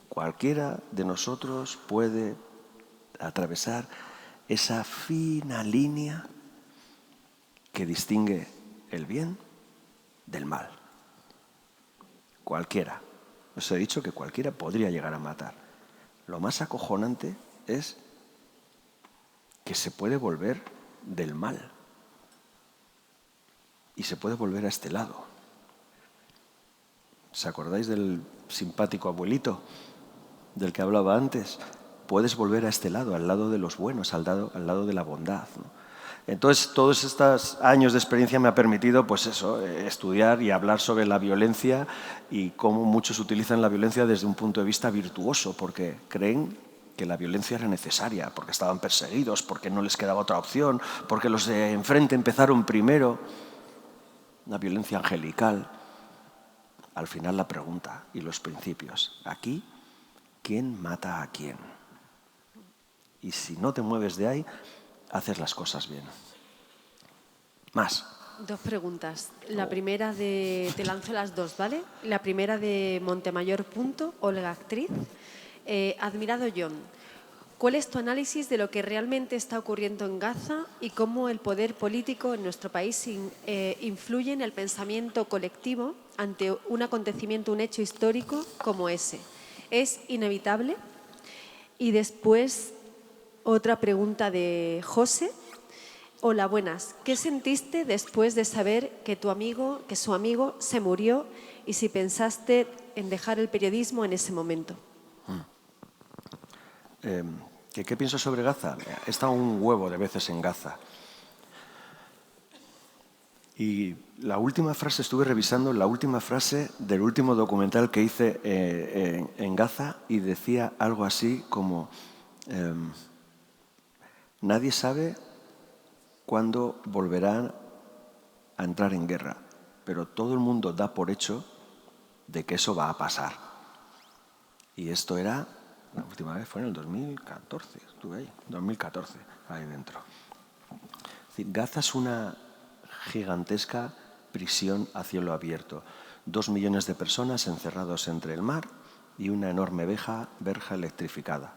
Cualquiera de nosotros puede atravesar esa fina línea que distingue el bien del mal. Cualquiera. Os he dicho que cualquiera podría llegar a matar. Lo más acojonante es que se puede volver del mal y se puede volver a este lado. ¿Os acordáis del simpático abuelito del que hablaba antes? Puedes volver a este lado, al lado de los buenos, al lado de la bondad, ¿no? Entonces, todos estos años de experiencia me ha permitido, pues eso, estudiar y hablar sobre la violencia y cómo muchos utilizan la violencia desde un punto de vista virtuoso, porque creen que la violencia era necesaria, porque estaban perseguidos, porque no les quedaba otra opción, porque los de enfrente empezaron primero. Una violencia angelical. Al final la pregunta y los principios. Aquí, ¿quién mata a quién? Y si no te mueves de ahí, haces las cosas bien. Más. Dos preguntas. La primera te lanzo las dos, ¿vale? La primera de Montemayor. Olga, actriz. Admirado John, ¿cuál es tu análisis de lo que realmente está ocurriendo en Gaza y cómo el poder político en nuestro país influye en el pensamiento colectivo ante un acontecimiento, un hecho histórico como ese? ¿Es inevitable? Y después, otra pregunta de José. Hola, buenas. ¿Qué sentiste después de saber que su amigo se murió y si pensaste en dejar el periodismo en ese momento? ¿Qué pienso sobre Gaza? He estado un huevo de veces en Gaza. Y la última frase, estuve revisando la última frase del último documental que hice en Gaza y decía algo así como nadie sabe cuándo volverán a entrar en guerra, pero todo el mundo da por hecho de que eso va a pasar. Y esto era, la última vez fue en el 2014, estuve ahí, ahí dentro. Es decir, Gaza es una gigantesca prisión a cielo abierto. 2 millones de personas encerrados entre el mar y una enorme verja electrificada.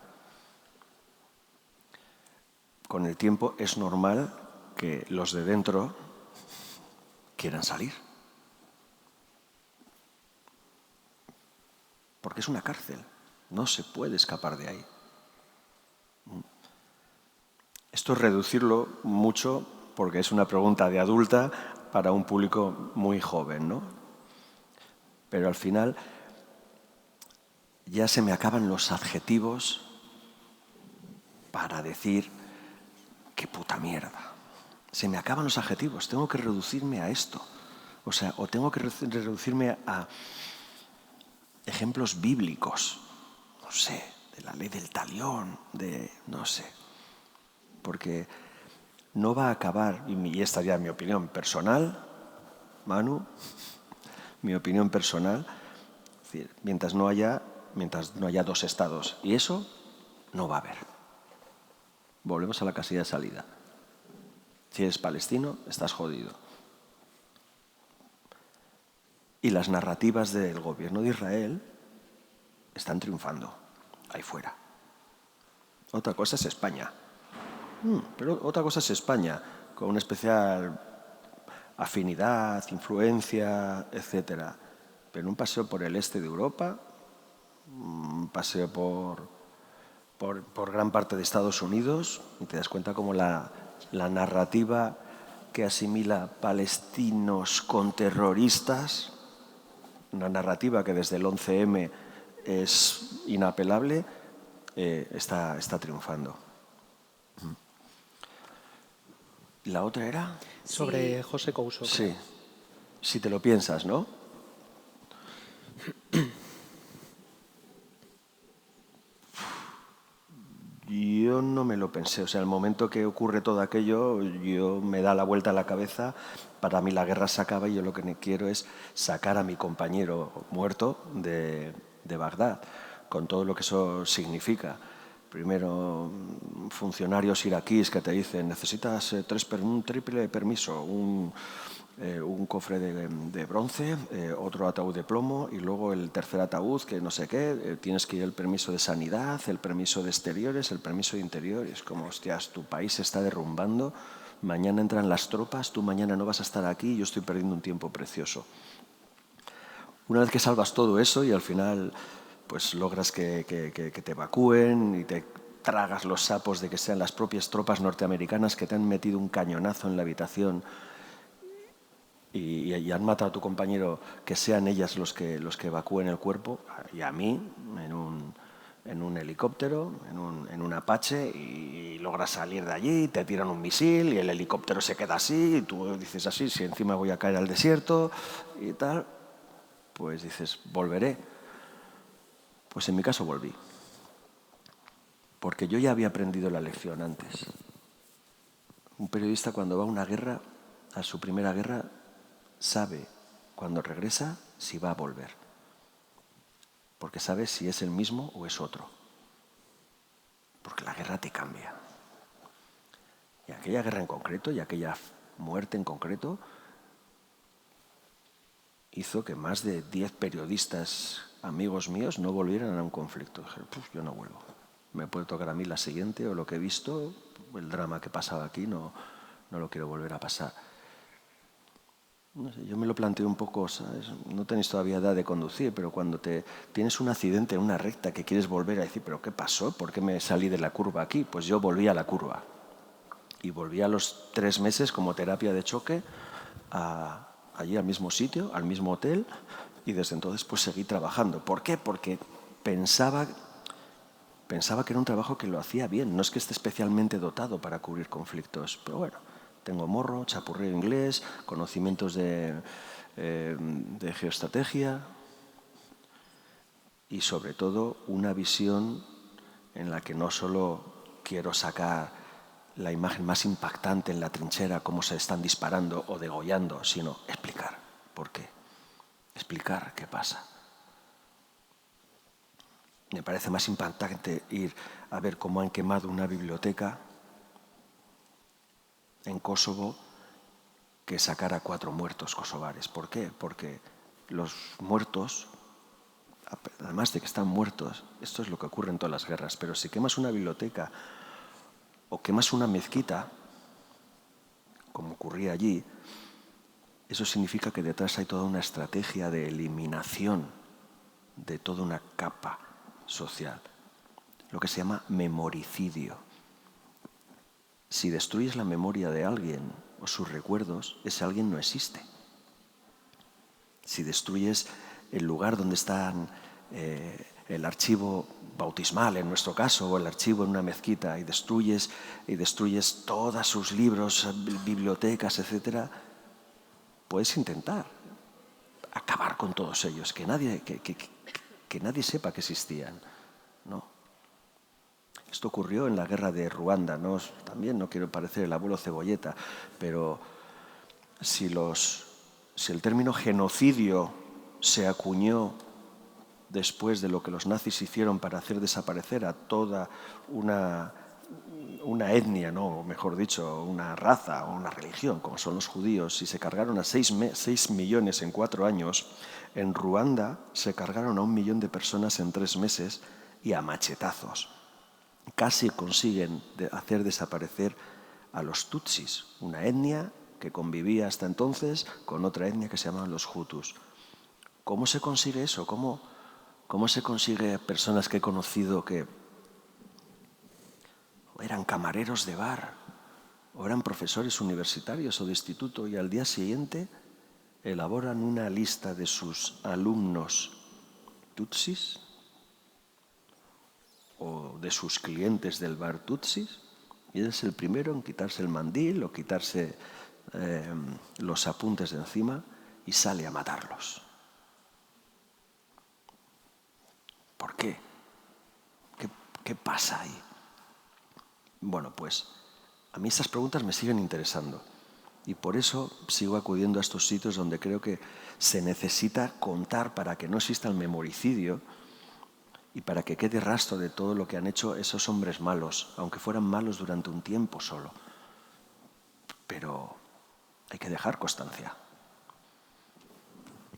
Con el tiempo es normal que los de dentro quieran salir. Porque es una cárcel. No se puede escapar de ahí. Esto es reducirlo mucho porque es una pregunta de adulta para un público muy joven, ¿no? Pero al final ya se me acaban los adjetivos para decir qué puta mierda. Se me acaban los adjetivos, tengo que reducirme a esto. O sea, o tengo que reducirme a ejemplos bíblicos, no sé, de la ley del talión, no sé. Porque no va a acabar, y esta ya es mi opinión personal, Manu, mi opinión personal, es decir, mientras no haya 2 estados. Y eso no va a haber. Volvemos a la casilla de salida. Si eres palestino, estás jodido. Y las narrativas del gobierno de Israel están triunfando ahí fuera. Otra cosa es España. Pero otra cosa es España, con una especial afinidad, influencia, etc. Pero un paseo por el este de Europa, un paseo por gran parte de Estados Unidos, y te das cuenta como la narrativa que asimila palestinos con terroristas, una narrativa que desde el 11M es inapelable, está triunfando. ¿La otra era? Sobre José Couso. Sí, si te lo piensas, ¿no? Yo no me lo pensé, o sea, el momento que ocurre todo aquello, yo me da la vuelta a la cabeza, para mí la guerra se acaba y yo lo que quiero es sacar a mi compañero muerto de Bagdad, con todo lo que eso significa. Primero, funcionarios iraquíes que te dicen, necesitas un triple permiso, un cofre de bronce, otro ataúd de plomo y luego el tercer ataúd que no sé qué, tienes que ir el permiso de sanidad, el permiso de exteriores, el permiso de interiores. Como, hostias, tu país se está derrumbando, mañana entran las tropas, tú mañana no vas a estar aquí y yo estoy perdiendo un tiempo precioso. Una vez que salvas todo eso y al final pues logras que te evacúen y te tragas los sapos de que sean las propias tropas norteamericanas que te han metido un cañonazo en la habitación y han matado a tu compañero, que sean ellas los que evacúen el cuerpo, y a mí en un helicóptero, en un Apache, y logras salir de allí, te tiran un misil y el helicóptero se queda así, y tú dices así, si encima voy a caer al desierto y tal, pues dices, volveré. Pues en mi caso volví. Porque yo ya había aprendido la lección antes. Un periodista cuando va a una guerra, a su primera guerra, sabe cuando regresa si va a volver. Porque sabe si es el mismo o es otro. Porque la guerra te cambia. Y aquella guerra en concreto y aquella muerte en concreto hizo que más de 10 periodistas amigos míos no volvieran a un conflicto. Dije, yo no vuelvo. Me puede tocar a mí la siguiente o lo que he visto, el drama que pasaba aquí, no lo quiero volver a pasar. No sé, yo me lo planteo un poco, ¿sabes? No tenéis todavía edad de conducir, pero cuando tienes un accidente en una recta que quieres volver a decir, ¿pero qué pasó? ¿Por qué me salí de la curva aquí? Pues yo volví a la curva. Y volví a los 3 meses como terapia de choque allí al mismo sitio, al mismo hotel, y desde entonces pues seguí trabajando. ¿Por qué? Porque pensaba que era un trabajo que lo hacía bien. No es que esté especialmente dotado para cubrir conflictos, pero bueno, tengo morro, chapurreo inglés, conocimientos de geoestrategia y sobre todo una visión en la que no solo quiero sacar la imagen más impactante en la trinchera, cómo se están disparando o degollando, sino explicar por qué, explicar qué pasa. Me parece más impactante ir a ver cómo han quemado una biblioteca en Kosovo que sacar a 4 muertos kosovares. ¿Por qué? Porque los muertos, además de que están muertos, esto es lo que ocurre en todas las guerras, pero si quemas una biblioteca o quemas una mezquita, como ocurría allí, eso significa que detrás hay toda una estrategia de eliminación de toda una capa social, lo que se llama memoricidio. Si destruyes la memoria de alguien o sus recuerdos, ese alguien no existe. Si destruyes el lugar donde está el archivo bautismal, en nuestro caso, o el archivo en una mezquita, y destruyes todos sus libros, bibliotecas, etc., puedes intentar acabar con todos ellos, que nadie sepa que existían, ¿no? Esto ocurrió en la guerra de Ruanda, ¿no? También no quiero parecer el abuelo cebolleta, pero si el término genocidio se acuñó después de lo que los nazis hicieron para hacer desaparecer a toda una etnia, ¿no? O mejor dicho, una raza o una religión, como son los judíos, y se cargaron a 6 millones en 4 años, en Ruanda se cargaron a 1 millón de personas en 3 meses y a machetazos. Casi consiguen hacer desaparecer a los tutsis, una etnia que convivía hasta entonces con otra etnia que se llamaban los hutus. ¿Cómo se consigue eso? ¿Cómo se consigue personas que he conocido que eran camareros de bar o eran profesores universitarios o de instituto y al día siguiente elaboran una lista de sus alumnos tutsis o de sus clientes del bar tutsis, y él es el primero en quitarse el mandil o quitarse los apuntes de encima y sale a matarlos? ¿Por qué? ¿Qué pasa ahí? Bueno, pues a mí estas preguntas me siguen interesando y por eso sigo acudiendo a estos sitios donde creo que se necesita contar para que no exista el memoricidio y para que quede rastro de todo lo que han hecho esos hombres malos, aunque fueran malos durante un tiempo solo. Pero hay que dejar constancia.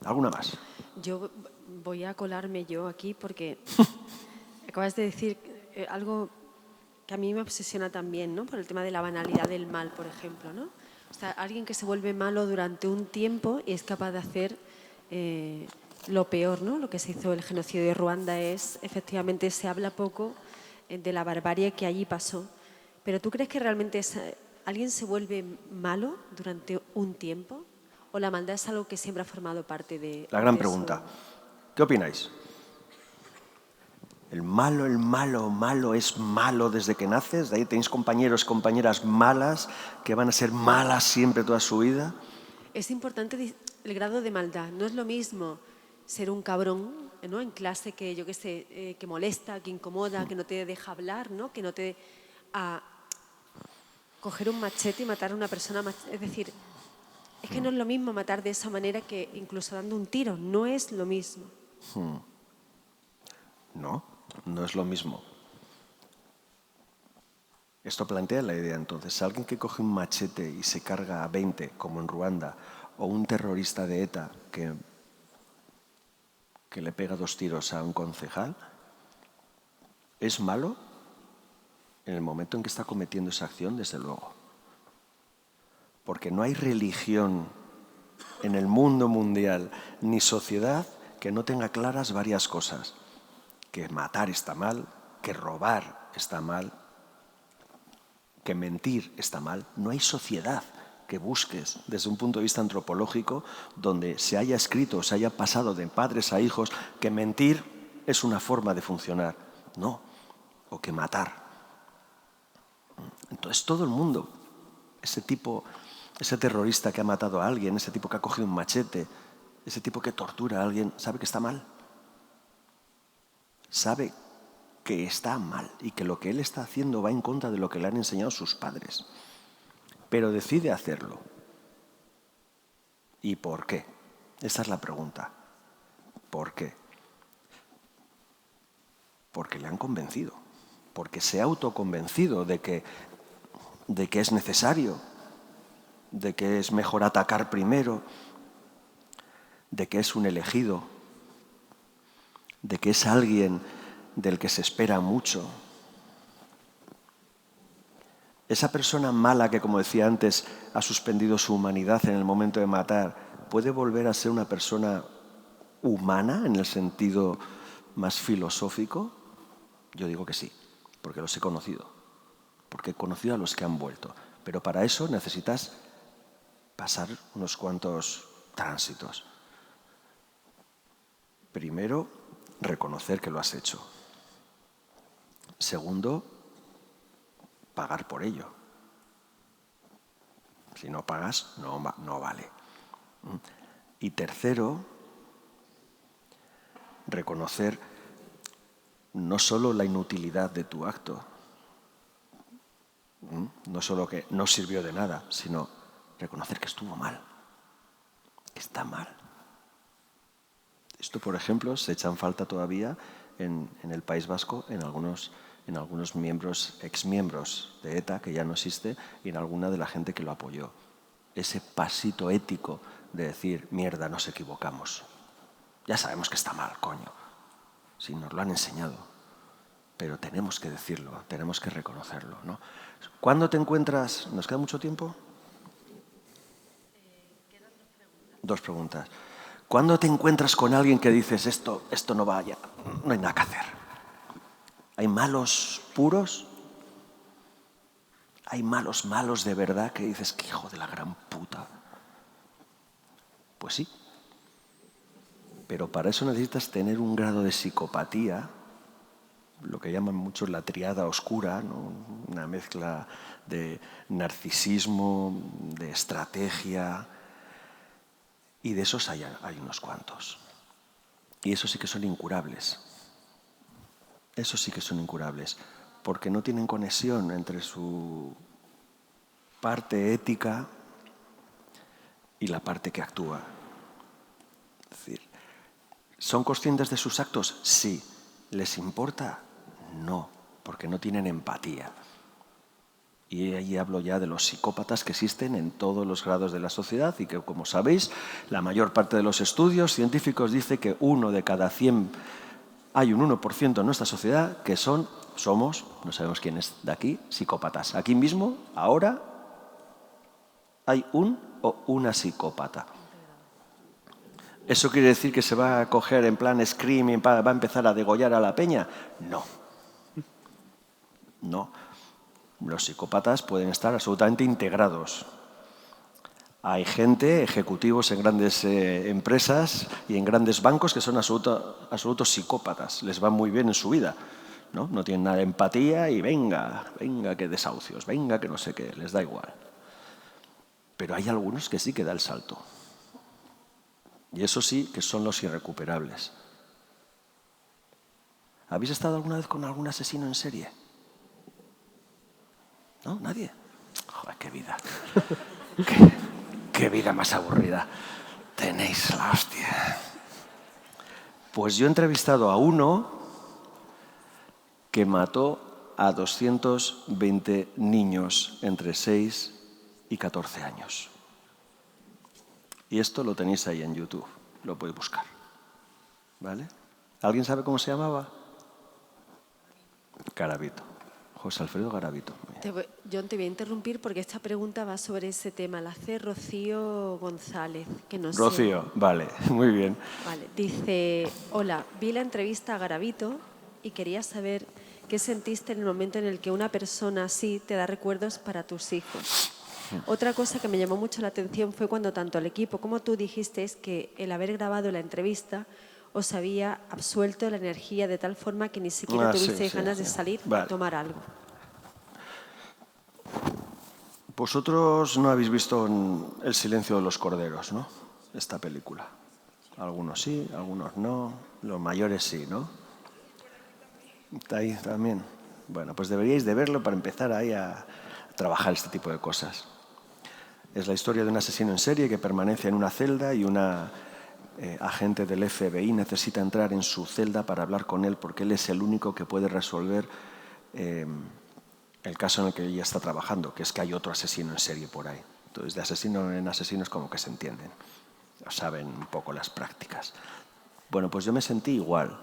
¿Alguna más? Yo voy a colarme yo aquí porque acabas de decir algo que a mí me obsesiona también, ¿no? Por el tema de la banalidad del mal, por ejemplo, ¿no? O sea, alguien que se vuelve malo durante un tiempo y es capaz de hacer lo peor, ¿no? Lo que se hizo el genocidio de Ruanda es, efectivamente, se habla poco de la barbarie que allí pasó. Pero ¿tú crees que realmente alguien se vuelve malo durante un tiempo? ¿O la maldad es algo que siempre ha formado parte de La gran de pregunta. ¿Qué opináis? ¿El malo es malo desde que naces? ¿De ahí tenéis compañeros, compañeras malas que van a ser malas siempre toda su vida? Es importante el grado de maldad. No es lo mismo ser un cabrón, ¿no? En clase que, yo qué sé, que molesta, que incomoda, que no te deja hablar, ¿no? Que no te... a coger un machete y matar a una persona. Es decir, es que no es lo mismo matar de esa manera que incluso dando un tiro. No es lo mismo. No es lo mismo. Esto plantea la idea entonces. Alguien que coge un machete y se carga a 20, como en Ruanda, o un terrorista de ETA que le pega 2 tiros a un concejal, ¿es malo? En el momento en que está cometiendo esa acción, desde luego. Porque no hay religión en el mundo mundial ni sociedad que no tenga claras varias cosas. Que matar está mal, que robar está mal, que mentir está mal. No hay sociedad que busques desde un punto de vista antropológico donde se haya escrito, se haya pasado de padres a hijos que mentir es una forma de funcionar. No, o que matar. Entonces todo el mundo, ese terrorista que ha matado a alguien, ese tipo que ha cogido un machete, ese tipo que tortura a alguien, sabe que está mal. Sabe que está mal y que lo que él está haciendo va en contra de lo que le han enseñado sus padres. Pero decide hacerlo. ¿Y por qué? Esa es la pregunta. ¿Por qué? Porque le han convencido. Porque se ha autoconvencido de que es necesario. de que es mejor atacar primero, de que es un elegido, de que es alguien del que se espera mucho. Esa persona mala que, como decía antes, ha suspendido su humanidad en el momento de matar, ¿puede volver a ser una persona humana en el sentido más filosófico? Yo digo que sí, porque los he conocido, porque he conocido a los que han vuelto. Pero para eso necesitas pasar unos cuantos tránsitos. Primero, reconocer que lo has hecho. Segundo, pagar por ello. Si no pagas, no vale. Y tercero, reconocer no solo la inutilidad de tu acto, no solo que no sirvió de nada, sino reconocer que estuvo mal, que está mal. Esto, por ejemplo, se echa en falta todavía en el País Vasco, en algunos miembros, exmiembros de ETA, que ya no existe, y en alguna de la gente que lo apoyó. Ese pasito ético de decir, mierda, nos equivocamos. Ya sabemos que está mal, coño. Sí, nos lo han enseñado. Pero tenemos que decirlo, tenemos que reconocerlo, ¿no? ¿Cuándo te encuentras? ¿Nos queda mucho tiempo? Dos preguntas. ¿Cuándo te encuentras con alguien que dices, esto no vaya, no hay nada que hacer? ¿Hay malos puros? ¿Hay malos de verdad que dices, qué hijo de la gran puta? Pues sí. Pero para eso necesitas tener un grado de psicopatía, lo que llaman muchos la triada oscura, ¿no? Una mezcla de narcisismo, de estrategia, y de esos hay unos cuantos. Y esos sí que son incurables. Esos sí que son incurables, porque no tienen conexión entre su parte ética y la parte que actúa. Es decir, ¿son conscientes de sus actos? Sí. ¿Les importa? No, porque no tienen empatía. Y ahí hablo ya de los psicópatas que existen en todos los grados de la sociedad y que, como sabéis, la mayor parte de los estudios científicos dice que 1 de cada 100, hay un 1% en nuestra sociedad que somos, no sabemos quién es de aquí, psicópatas. Aquí mismo, ahora, hay un o una psicópata. ¿Eso quiere decir que se va a coger en plan screaming, va a empezar a degollar a la peña? No. No. Los psicópatas pueden estar absolutamente integrados. Hay gente, ejecutivos en grandes empresas y en grandes bancos que son absolutos psicópatas. Les va muy bien en su vida, ¿no? No tienen nada de empatía y venga que desahucios, venga que no sé qué, les da igual. Pero hay algunos que sí que da el salto. Y eso sí que son los irrecuperables. ¿Habéis estado alguna vez con algún asesino en serie? ¿No? ¿Nadie? Joder, qué vida. Qué vida más aburrida. Tenéis la hostia. Pues yo he entrevistado a uno que mató a 220 niños entre 6 y 14 años. Y esto lo tenéis ahí en YouTube. Lo podéis buscar. ¿Vale? ¿Alguien sabe cómo se llamaba? Garavito. José Alfredo Garavito. John, te voy a interrumpir porque esta pregunta va sobre ese tema. La hace Rocío González, que no sé. Rocío, vale, muy bien. Vale, dice, hola, vi la entrevista a Garavito y quería saber qué sentiste en el momento en el que una persona así te da recuerdos para tus hijos. Otra cosa que me llamó mucho la atención fue cuando tanto el equipo como tú dijisteis que el haber grabado la entrevista os había absuelto la energía de tal forma que ni siquiera tuvisteis ganas de salir a tomar algo. Vosotros no habéis visto El silencio de los corderos, ¿no? Esta película. Algunos sí, algunos no. Los mayores sí, ¿no? Está ahí también. Bueno, pues deberíais de verlo para empezar ahí a trabajar este tipo de cosas. Es la historia de un asesino en serie que permanece en una celda y una agente del FBI necesita entrar en su celda para hablar con él porque él es el único que puede resolver el caso en el que ella está trabajando, que es que hay otro asesino en serie por ahí. Entonces, de asesino en asesinos como que se entienden, saben un poco las prácticas. Bueno, pues yo me sentí igual.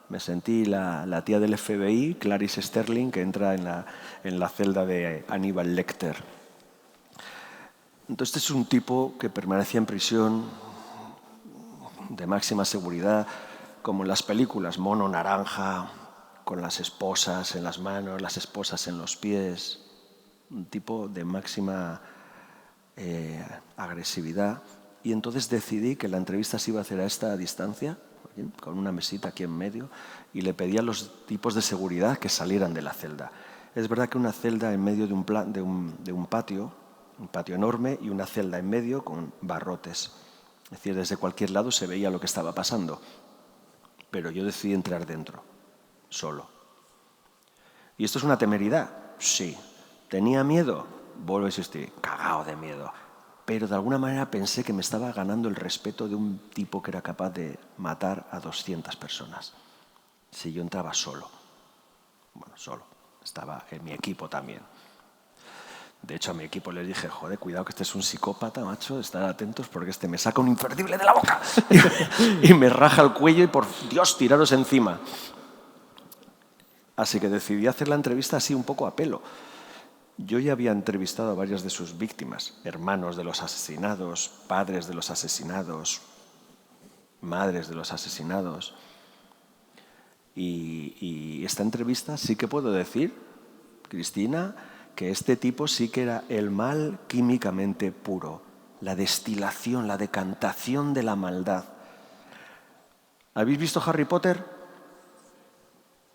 Me sentí la tía del FBI, Clarice Sterling, que entra en la celda de Aníbal Lecter. Entonces, este es un tipo que permanecía en prisión de máxima seguridad, como en las películas, mono naranja, con las esposas en las manos, las esposas en los pies. Un tipo de máxima agresividad. Y entonces decidí que la entrevista se iba a hacer a esta distancia, con una mesita aquí en medio, y le pedí a los tipos de seguridad que salieran de la celda. Es verdad que una celda en medio de un patio enorme, y una celda en medio con barrotes. Es decir, desde cualquier lado se veía lo que estaba pasando. Pero yo decidí entrar dentro, solo. ¿Y esto es una temeridad? Sí. ¿Tenía miedo? Vuelvo a insistir, cagao de miedo. Pero de alguna manera pensé que me estaba ganando el respeto de un tipo que era capaz de matar a 200 personas. Si yo entraba solo. Bueno, solo. Estaba en mi equipo también. De hecho, a mi equipo les dije, joder, cuidado que este es un psicópata, macho, estar atentos porque este me saca un imperdible de la boca y me raja el cuello y por Dios, tiraros encima. Así que decidí hacer la entrevista así un poco a pelo. Yo ya había entrevistado a varias de sus víctimas, hermanos de los asesinados, padres de los asesinados, madres de los asesinados. Y esta entrevista sí que puedo decir, Cristina, que este tipo sí que era el mal químicamente puro, la destilación, la decantación de la maldad. ¿Habéis visto Harry Potter?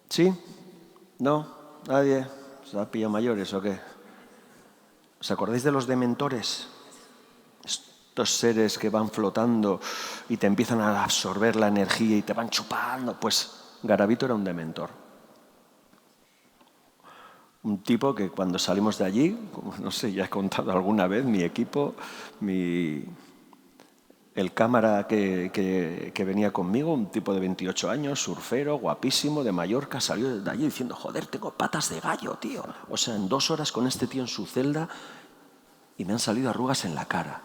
¿Sí? ¿No? ¿Nadie? ¿Se ha pillado mayores o qué? ¿Os acordáis de los dementores? Estos seres que van flotando y te empiezan a absorber la energía y te van chupando. Pues Garavito era un dementor. Un tipo que cuando salimos de allí, como no sé, ya he contado alguna vez, mi equipo, el cámara que venía conmigo, un tipo de 28 años, surfero, guapísimo, de Mallorca, salió de allí diciendo, joder, tengo patas de gallo, tío. O sea, en 2 horas con este tío en su celda y me han salido arrugas en la cara.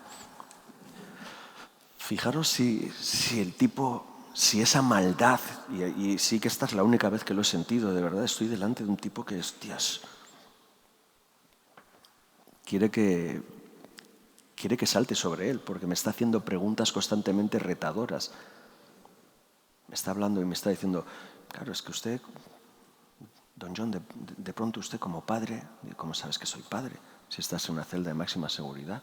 Fijaros si el tipo, si esa maldad, y sí que esta es la única vez que lo he sentido, de verdad, estoy delante de un tipo que, hostias, quiere que salte sobre él, porque me está haciendo preguntas constantemente retadoras. Me está hablando y me está diciendo, claro, es que usted, don John, de pronto usted como padre, ¿cómo sabes que soy padre? Si estás en una celda de máxima seguridad.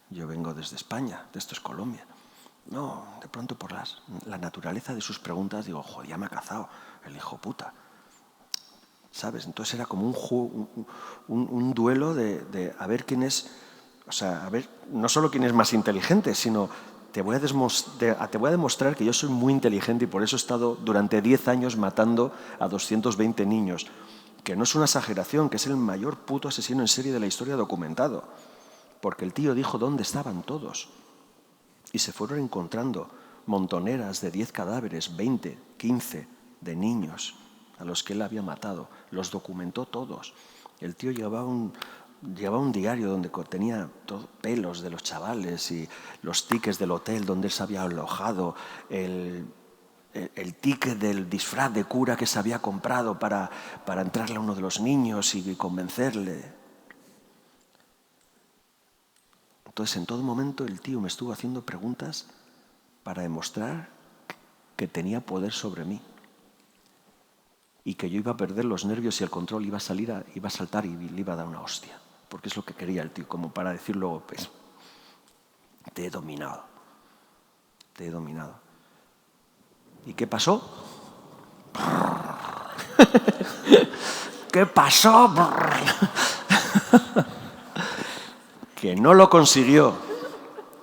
Yo vengo desde España, de esto es Colombia. No, de pronto por la naturaleza de sus preguntas digo, joder, ya me ha cazado el hijo puta. ¿Sabes? Entonces era como un duelo de a ver quién es, o sea, a ver, no solo quién es más inteligente, sino te voy a demostrar que yo soy muy inteligente y por eso he estado durante 10 años matando a 220 niños. Que no es una exageración, que es el mayor puto asesino en serie de la historia documentado. Porque el tío dijo dónde estaban todos. Y se fueron encontrando montoneras de 10 cadáveres, 20, 15 de niños a los que él había matado. Los documentó todos. El tío llevaba un diario donde tenía pelos de los chavales y los tickets del hotel donde él se había alojado, el ticket del disfraz de cura que se había comprado para entrarle a uno de los niños y convencerle. Entonces, en todo momento, el tío me estuvo haciendo preguntas para demostrar que tenía poder sobre mí y que yo iba a perder los nervios y el control, iba a saltar y le iba a dar una hostia. Porque es lo que quería el tío, como para decir luego, pues, te he dominado. Te he dominado. ¿Y qué pasó? ¿Qué pasó? Que no lo consiguió,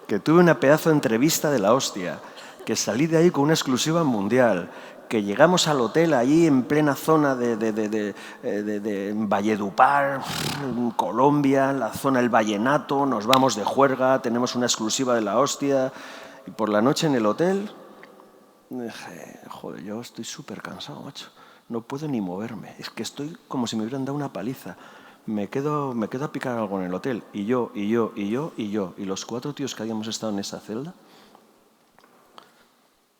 que tuve una pedazo de entrevista de la hostia, que salí de ahí con una exclusiva mundial, que llegamos al hotel allí en plena zona de Valledupar, Colombia, la zona del Vallenato, nos vamos de juerga, tenemos una exclusiva de la hostia, y por la noche en el hotel, dije, joder, yo estoy súper cansado, macho, no puedo ni moverme, es que estoy como si me hubieran dado una paliza. me quedo a picar algo en el hotel. Y yo. Y los 4 tíos que habíamos estado en esa celda,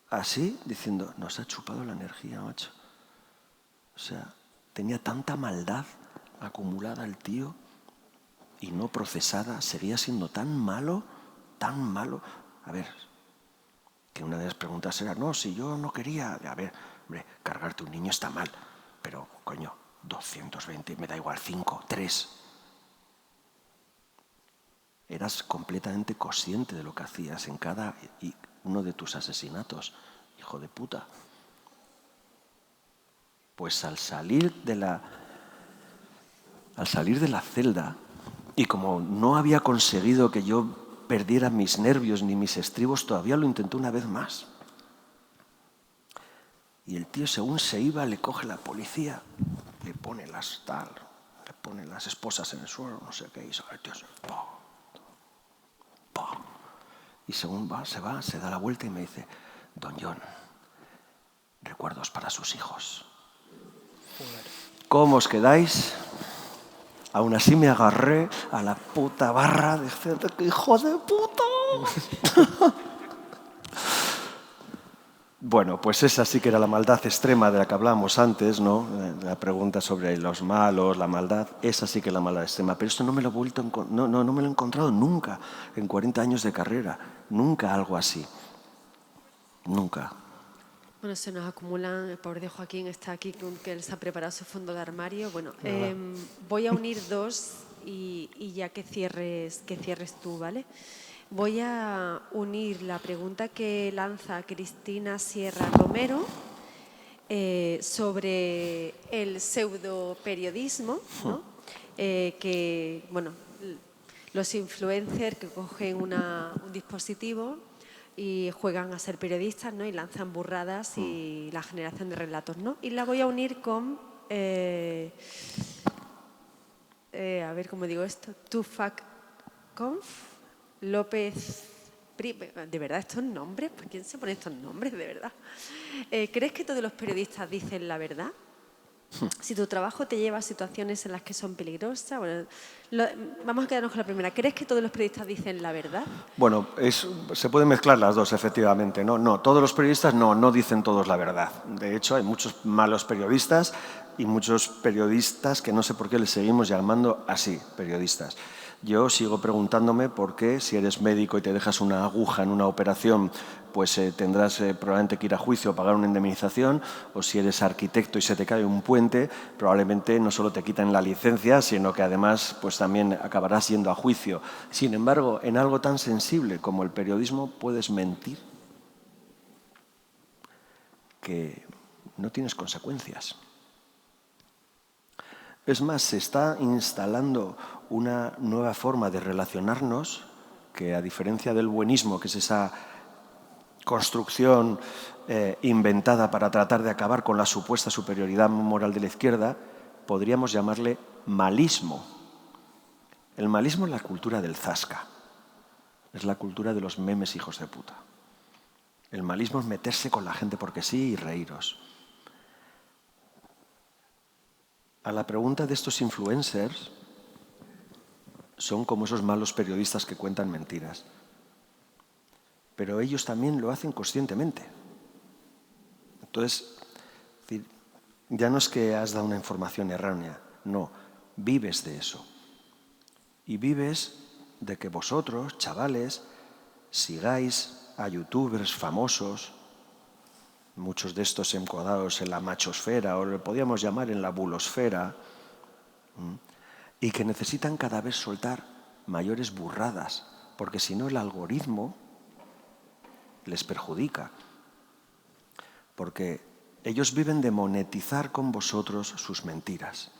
así, diciendo, nos ha chupado la energía, macho. O sea, tenía tanta maldad acumulada el tío y no procesada, seguía siendo tan malo. A ver, que una de las preguntas era, no, si yo no quería... A ver, hombre, cargarte un niño está mal, pero, coño, 220, me da igual, 5, 3. Eras completamente consciente de lo que hacías en cada uno de tus asesinatos, hijo de puta. Pues al salir de la celda, y como no había conseguido que yo perdiera mis nervios ni mis estribos, todavía lo intenté una vez más. Y el tío, según se iba, le coge la policía, le pone las esposas en el suelo, no sé qué, y el tío y según se da la vuelta y me dice, don John, recuerdos para sus hijos. ¿Cómo os quedáis? Aún así me agarré a la puta barra de cerdo, que hijo de puta. Bueno, pues esa sí que era la maldad extrema de la que hablábamos antes, ¿no? La pregunta sobre los malos, la maldad, esa sí que es la maldad extrema. Pero esto no me lo he encontrado nunca en 40 años de carrera. Nunca algo así. Nunca. Bueno, se nos acumulan, el pobre de Joaquín está aquí, que él se ha preparado su fondo de armario. Bueno, voy a unir dos y ya que cierres tú, ¿vale? Voy a unir la pregunta que lanza Cristina Sierra Romero sobre el pseudoperiodismo, ¿no? Que, bueno, los influencers que cogen un dispositivo y juegan a ser periodistas, ¿no? Y lanzan burradas y la generación de relatos, ¿no? Y la voy a unir con, a ver cómo digo esto, TuFacConf, López... ¿De verdad estos nombres? ¿Por quién se pone estos nombres, de verdad? ¿Crees que todos los periodistas dicen la verdad? Si tu trabajo te lleva a situaciones en las que son peligrosas... Bueno, vamos a quedarnos con la primera. ¿Crees que todos los periodistas dicen la verdad? Bueno, se pueden mezclar las dos, efectivamente. No, todos los periodistas no dicen todos la verdad. De hecho, hay muchos malos periodistas y muchos periodistas que no sé por qué les seguimos llamando así, periodistas. Yo sigo preguntándome por qué, si eres médico y te dejas una aguja en una operación, pues tendrás probablemente que ir a juicio o pagar una indemnización, o si eres arquitecto y se te cae un puente, probablemente no solo te quitan la licencia, sino que además pues también acabarás yendo a juicio. Sin embargo, en algo tan sensible como el periodismo puedes mentir que no tienes consecuencias. Es más, se está instalando una nueva forma de relacionarnos que, a diferencia del buenismo, que es esa construcción inventada para tratar de acabar con la supuesta superioridad moral de la izquierda, podríamos llamarle malismo. El malismo es la cultura del zasca, es la cultura de los memes hijos de puta. El malismo es meterse con la gente porque sí y reíros. A la pregunta de estos influencers, son como esos malos periodistas que cuentan mentiras. Pero ellos también lo hacen conscientemente. Entonces, ya no es que has dado una información errónea, no, vives de eso. Y vives de que vosotros, chavales, sigáis a youtubers famosos, muchos de estos encuadrados en la machosfera, o lo podríamos llamar en la bulosfera, y que necesitan cada vez soltar mayores burradas, porque si no el algoritmo les perjudica. Porque ellos viven de monetizar con vosotros sus mentiras.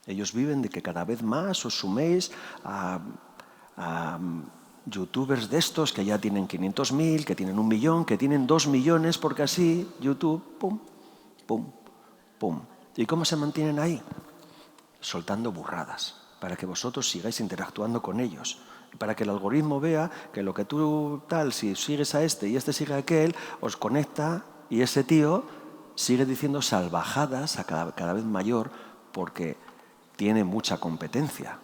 Ellos viven de que cada vez más os suméis a youtubers de estos que ya tienen 500.000, que tienen 1 millón, que tienen 2 millones, porque así YouTube, pum, pum, pum. ¿Y cómo se mantienen ahí? Soltando burradas, para que vosotros sigáis interactuando con ellos. Para que el algoritmo vea que lo que tú tal, si sigues a este y este sigue a aquel, os conecta y ese tío sigue diciendo salvajadas a cada vez mayor, porque tiene mucha competencia.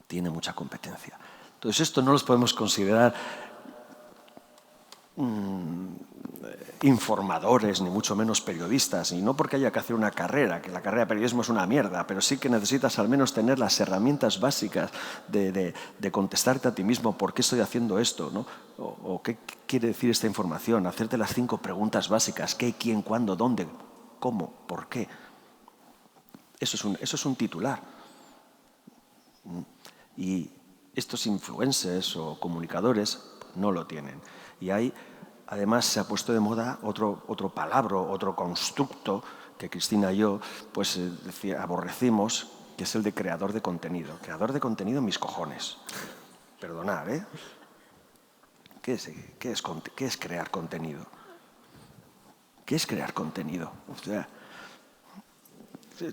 Tiene mucha competencia. Entonces, esto no los podemos considerar informadores, ni mucho menos periodistas, y no porque haya que hacer una carrera, que la carrera de periodismo es una mierda, pero sí que necesitas al menos tener las herramientas básicas de contestarte a ti mismo por qué estoy haciendo esto, ¿no? O qué quiere decir esta información, hacerte las 5 preguntas básicas: qué, quién, cuándo, dónde, cómo, por qué. Eso es un titular. Y estos influencers o comunicadores no lo tienen. Y ahí, además, se ha puesto de moda otro palabra, otro constructo que Cristina y yo pues, aborrecimos, que es el de creador de contenido. Creador de contenido, mis cojones. Perdonad, ¿eh? ¿Qué es crear contenido? ¿Qué es crear contenido? O sea,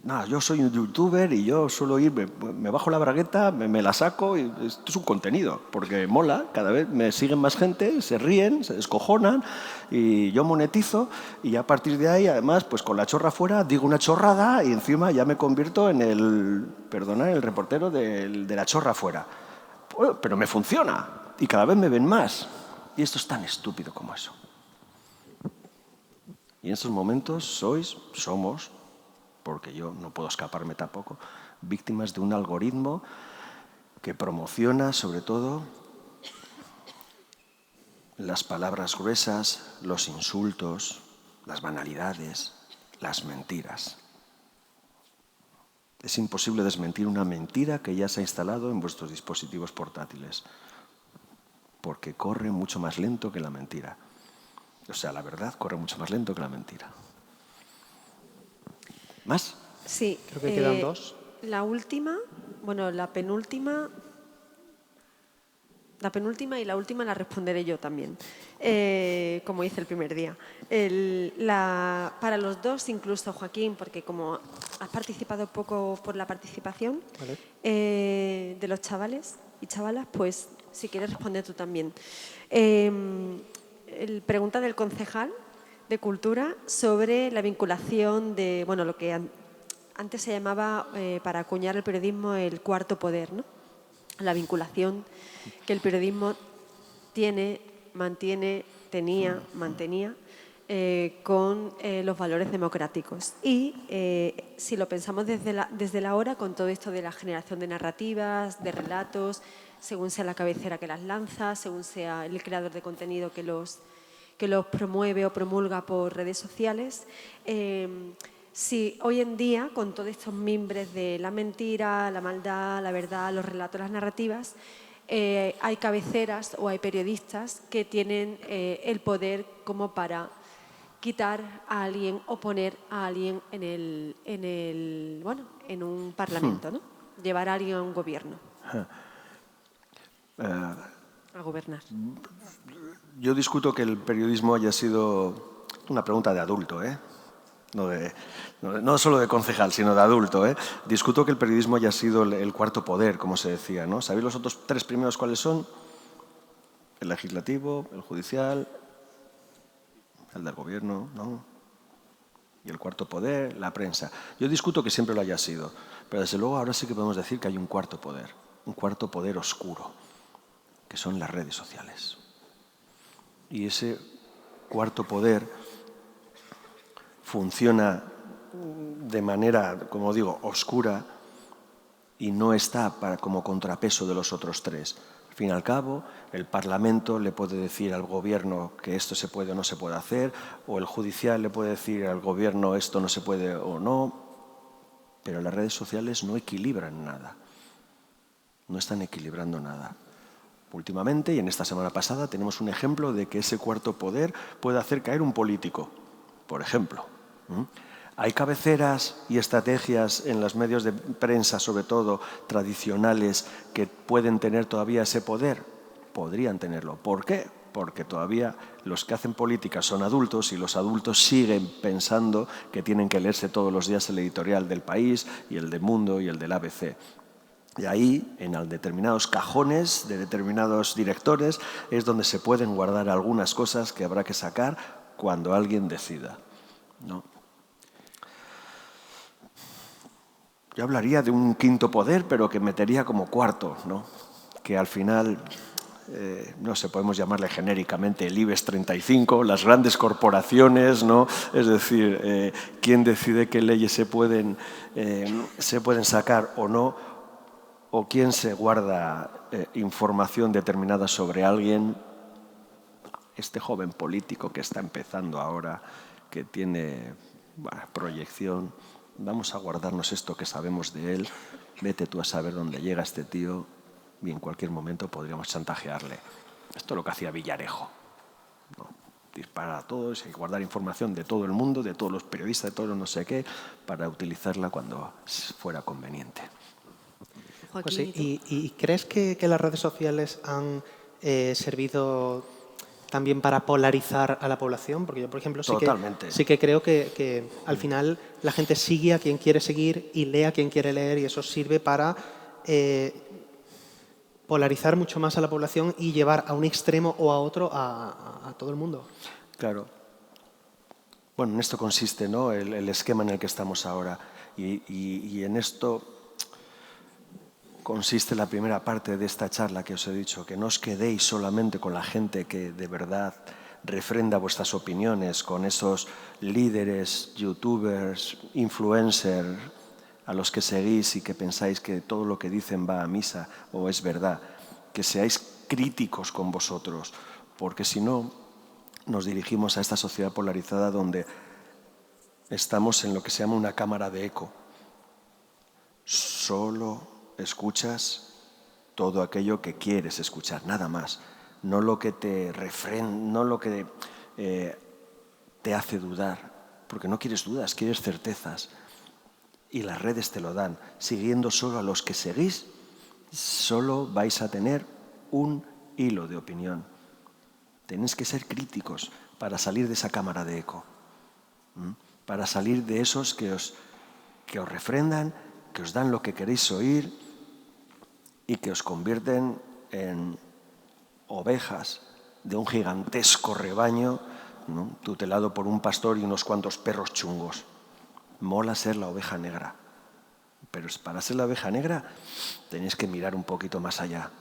nada, yo soy un youtuber y yo suelo ir, me bajo la bragueta, me la saco y esto es un contenido, porque mola, cada vez me siguen más gente, se ríen, se descojonan y yo monetizo y a partir de ahí, además, pues con la chorra fuera digo una chorrada y encima ya me convierto en el reportero de la chorra fuera. Pero me funciona y cada vez me ven más. Y esto es tan estúpido como eso. Y en estos momentos somos, porque yo no puedo escaparme tampoco, víctimas de un algoritmo que promociona sobre todo las palabras gruesas, los insultos, las banalidades, las mentiras. Es imposible desmentir una mentira que ya se ha instalado en vuestros dispositivos portátiles, porque corre mucho más lento que la mentira. O sea, la verdad corre mucho más lento que la mentira. ¿Más? Sí. Creo que quedan 2. La última, bueno, la penúltima y la última la responderé yo también, como hice el primer día. Para los dos, incluso Joaquín, porque como has participado poco por la participación de los chavales y chavalas, pues si quieres responder tú también. Pregunta del concejal de Cultura sobre la vinculación de, bueno, lo que antes se llamaba, para acuñar el periodismo, el cuarto poder, ¿no? La vinculación que el periodismo mantenía con los valores democráticos. Y si lo pensamos desde la hora, con todo esto de la generación de narrativas, de relatos, según sea la cabecera que las lanza, según sea el creador de contenido que los promueve o promulga por redes sociales, si hoy en día, con todos estos mimbres de la mentira, la maldad, la verdad, los relatos, las narrativas, hay cabeceras o hay periodistas que tienen el poder como para quitar a alguien o poner a alguien en un parlamento, ¿no? Llevar a alguien a un gobierno. A gobernar. Yo discuto que el periodismo haya sido una pregunta de adulto, ¿eh? No solo de concejal, sino de adulto, ¿eh? Discuto que el periodismo haya sido el cuarto poder, como se decía, ¿no? ¿Sabéis los otros 3 primeros cuáles son? El legislativo, el judicial, el del gobierno, ¿no? Y el cuarto poder, la prensa. Yo discuto que siempre lo haya sido, pero desde luego ahora sí que podemos decir que hay un cuarto poder oscuro, que son las redes sociales. Y ese cuarto poder funciona de manera, como digo, oscura y no está como contrapeso de los otros 3. Al fin y al cabo, el Parlamento le puede decir al Gobierno que esto se puede o no se puede hacer, o el Judicial le puede decir al Gobierno esto no se puede o no, pero las redes sociales no equilibran nada, no están equilibrando nada. Últimamente, y en esta semana pasada, tenemos un ejemplo de que ese cuarto poder puede hacer caer un político, por ejemplo. Hay cabeceras y estrategias en los medios de prensa, sobre todo tradicionales, que pueden tener todavía ese poder. Podrían tenerlo. ¿Por qué? Porque todavía los que hacen política son adultos y los adultos siguen pensando que tienen que leerse todos los días el editorial del País y el del Mundo y el del ABC. Y ahí, en determinados cajones de determinados directores, es donde se pueden guardar algunas cosas que habrá que sacar cuando alguien decida, ¿no? yo hablaría de un quinto poder, pero que metería como cuarto, ¿no? Que al final, no sé, podemos llamarle genéricamente el IBEX 35, las grandes corporaciones, ¿no? Es decir, quién decide qué leyes se pueden sacar o no, o quién se guarda información determinada sobre alguien. Este joven político que está empezando ahora, que tiene proyección, vamos a guardarnos esto que sabemos de él, vete tú a saber dónde llega este tío y en cualquier momento podríamos chantajearle. Esto es lo que hacía Villarejo, ¿no? Disparar a todos y guardar información de todo el mundo, de todos los periodistas, de todos los no sé qué, para utilizarla cuando fuera conveniente. Pues sí, ¿y crees que las redes sociales han servido también para polarizar a la población? Porque yo, por ejemplo, sí que creo que al final la gente sigue a quien quiere seguir y lee a quien quiere leer, y eso sirve para polarizar mucho más a la población y llevar a un extremo o a otro a todo el mundo. Claro. Bueno, en esto consiste, ¿no?, el esquema en el que estamos ahora. Y en esto consiste la primera parte de esta charla que os he dicho, que no os quedéis solamente con la gente que de verdad refrenda vuestras opiniones, con esos líderes, youtubers, influencers a los que seguís y que pensáis que todo lo que dicen va a misa o es verdad. Que seáis críticos con vosotros, porque si no nos dirigimos a esta sociedad polarizada donde estamos en lo que se llama una cámara de eco. Solo escuchas todo aquello que quieres escuchar, nada más. No lo que te no lo que te hace dudar, porque no quieres dudas, quieres certezas. Y las redes te lo dan. Siguiendo solo a los que seguís, solo vais a tener un hilo de opinión. Tenéis que ser críticos para salir de esa cámara de eco, para salir de esos que os refrendan, que os dan lo que queréis oír y que os convierten en ovejas de un gigantesco rebaño, ¿no?, tutelado por un pastor y unos cuantos perros chungos. Mola ser la oveja negra, pero para ser la oveja negra tenéis que mirar un poquito más allá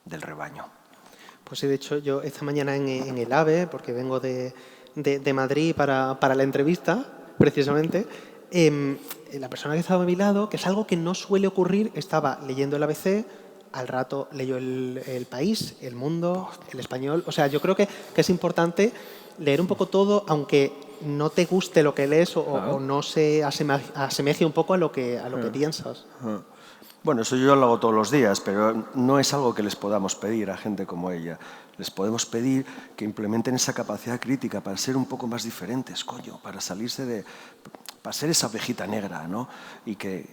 del rebaño. Pues sí, de hecho, yo esta mañana en el AVE, porque vengo de Madrid para la entrevista, precisamente, la persona que estaba a mi lado, que es algo que no suele ocurrir, estaba leyendo el ABC, al rato leyó el País, El Mundo, El Español. O sea, yo creo que es importante leer un poco todo, aunque no te guste lo que lees o no se asemeje un poco a lo que piensas. Bueno, eso yo lo hago todos los días, pero no es algo que les podamos pedir a gente como ella. Les podemos pedir que implementen esa capacidad crítica para ser un poco más diferentes, coño, para salirse para ser esa ovejita negra, ¿no? Y que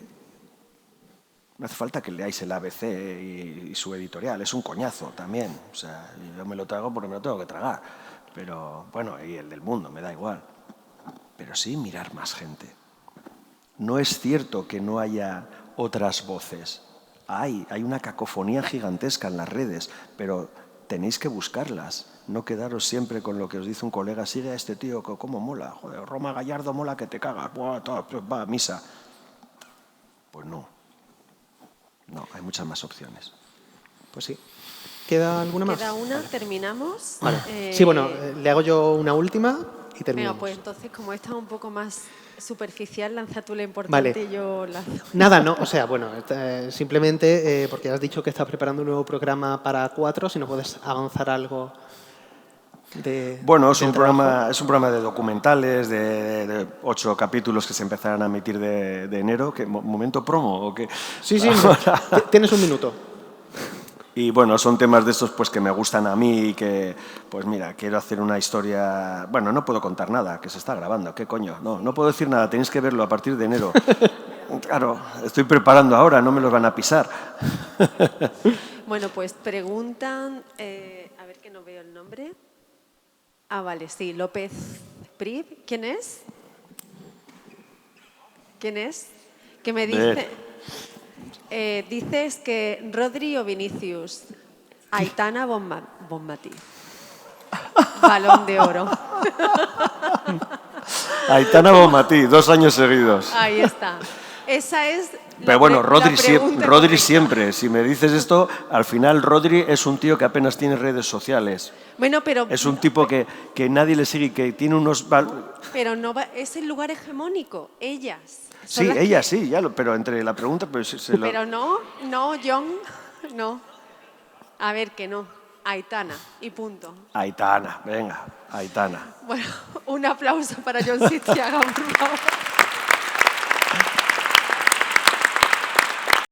no hace falta que leáis el ABC y su editorial, es un coñazo también. O sea, yo me lo trago porque me lo tengo que tragar. Pero, bueno, y el del Mundo, me da igual. Pero sí mirar más gente. No es cierto que no haya otras voces. Hay una cacofonía gigantesca en las redes, pero tenéis que buscarlas. No quedaros siempre con lo que os dice un colega. Sigue a este tío, cómo mola. Joder, Roma Gallardo mola que te cagas. Va a misa. Pues no. No, hay muchas más opciones. Pues sí. ¿Queda alguna más? Queda una, terminamos. Vale. Sí, bueno, le hago yo una última y terminamos. Venga, pues entonces, como esta es un poco más superficial, lanza tú la importante Vale. y yo lanzo. Nada, no, o sea, bueno, simplemente porque has dicho que estás preparando un nuevo programa para 4, si no puedes avanzar algo Bueno, es un programa de documentales, de 8 capítulos que se empezarán a emitir de enero. ¿Momento promo o qué? Sí, tienes un minuto. Y bueno, son temas de estos pues que me gustan a mí y que, pues mira, quiero hacer una historia. Bueno, no puedo contar nada, que se está grabando, ¿qué coño? No puedo decir nada, tenéis que verlo a partir de enero. Claro, estoy preparando ahora, no me los van a pisar. Bueno, pues preguntan, a ver que no veo el nombre. Ah, vale, sí, López Priv. ¿Quién es? ¿Quién es? Que me dice... dices que Rodri o Vinicius, Aitana Bonmatí. Balón de oro. Aitana Bonmatí, 2 años seguidos. Ahí está. esa es Pero bueno, Rodri pregunta siempre. Si me dices esto, al final Rodri es un tío que apenas tiene redes sociales. Bueno, pero... Es un tipo que nadie le sigue, que tiene unos... Pero no es el lugar hegemónico, ellas. Sí, ella sí, ya pero entre la pregunta... Pues, Pero no, John, no. A ver, que no. Aitana, y punto. Aitana, venga, Aitana. Bueno, un aplauso para John Sistiaga, por favor.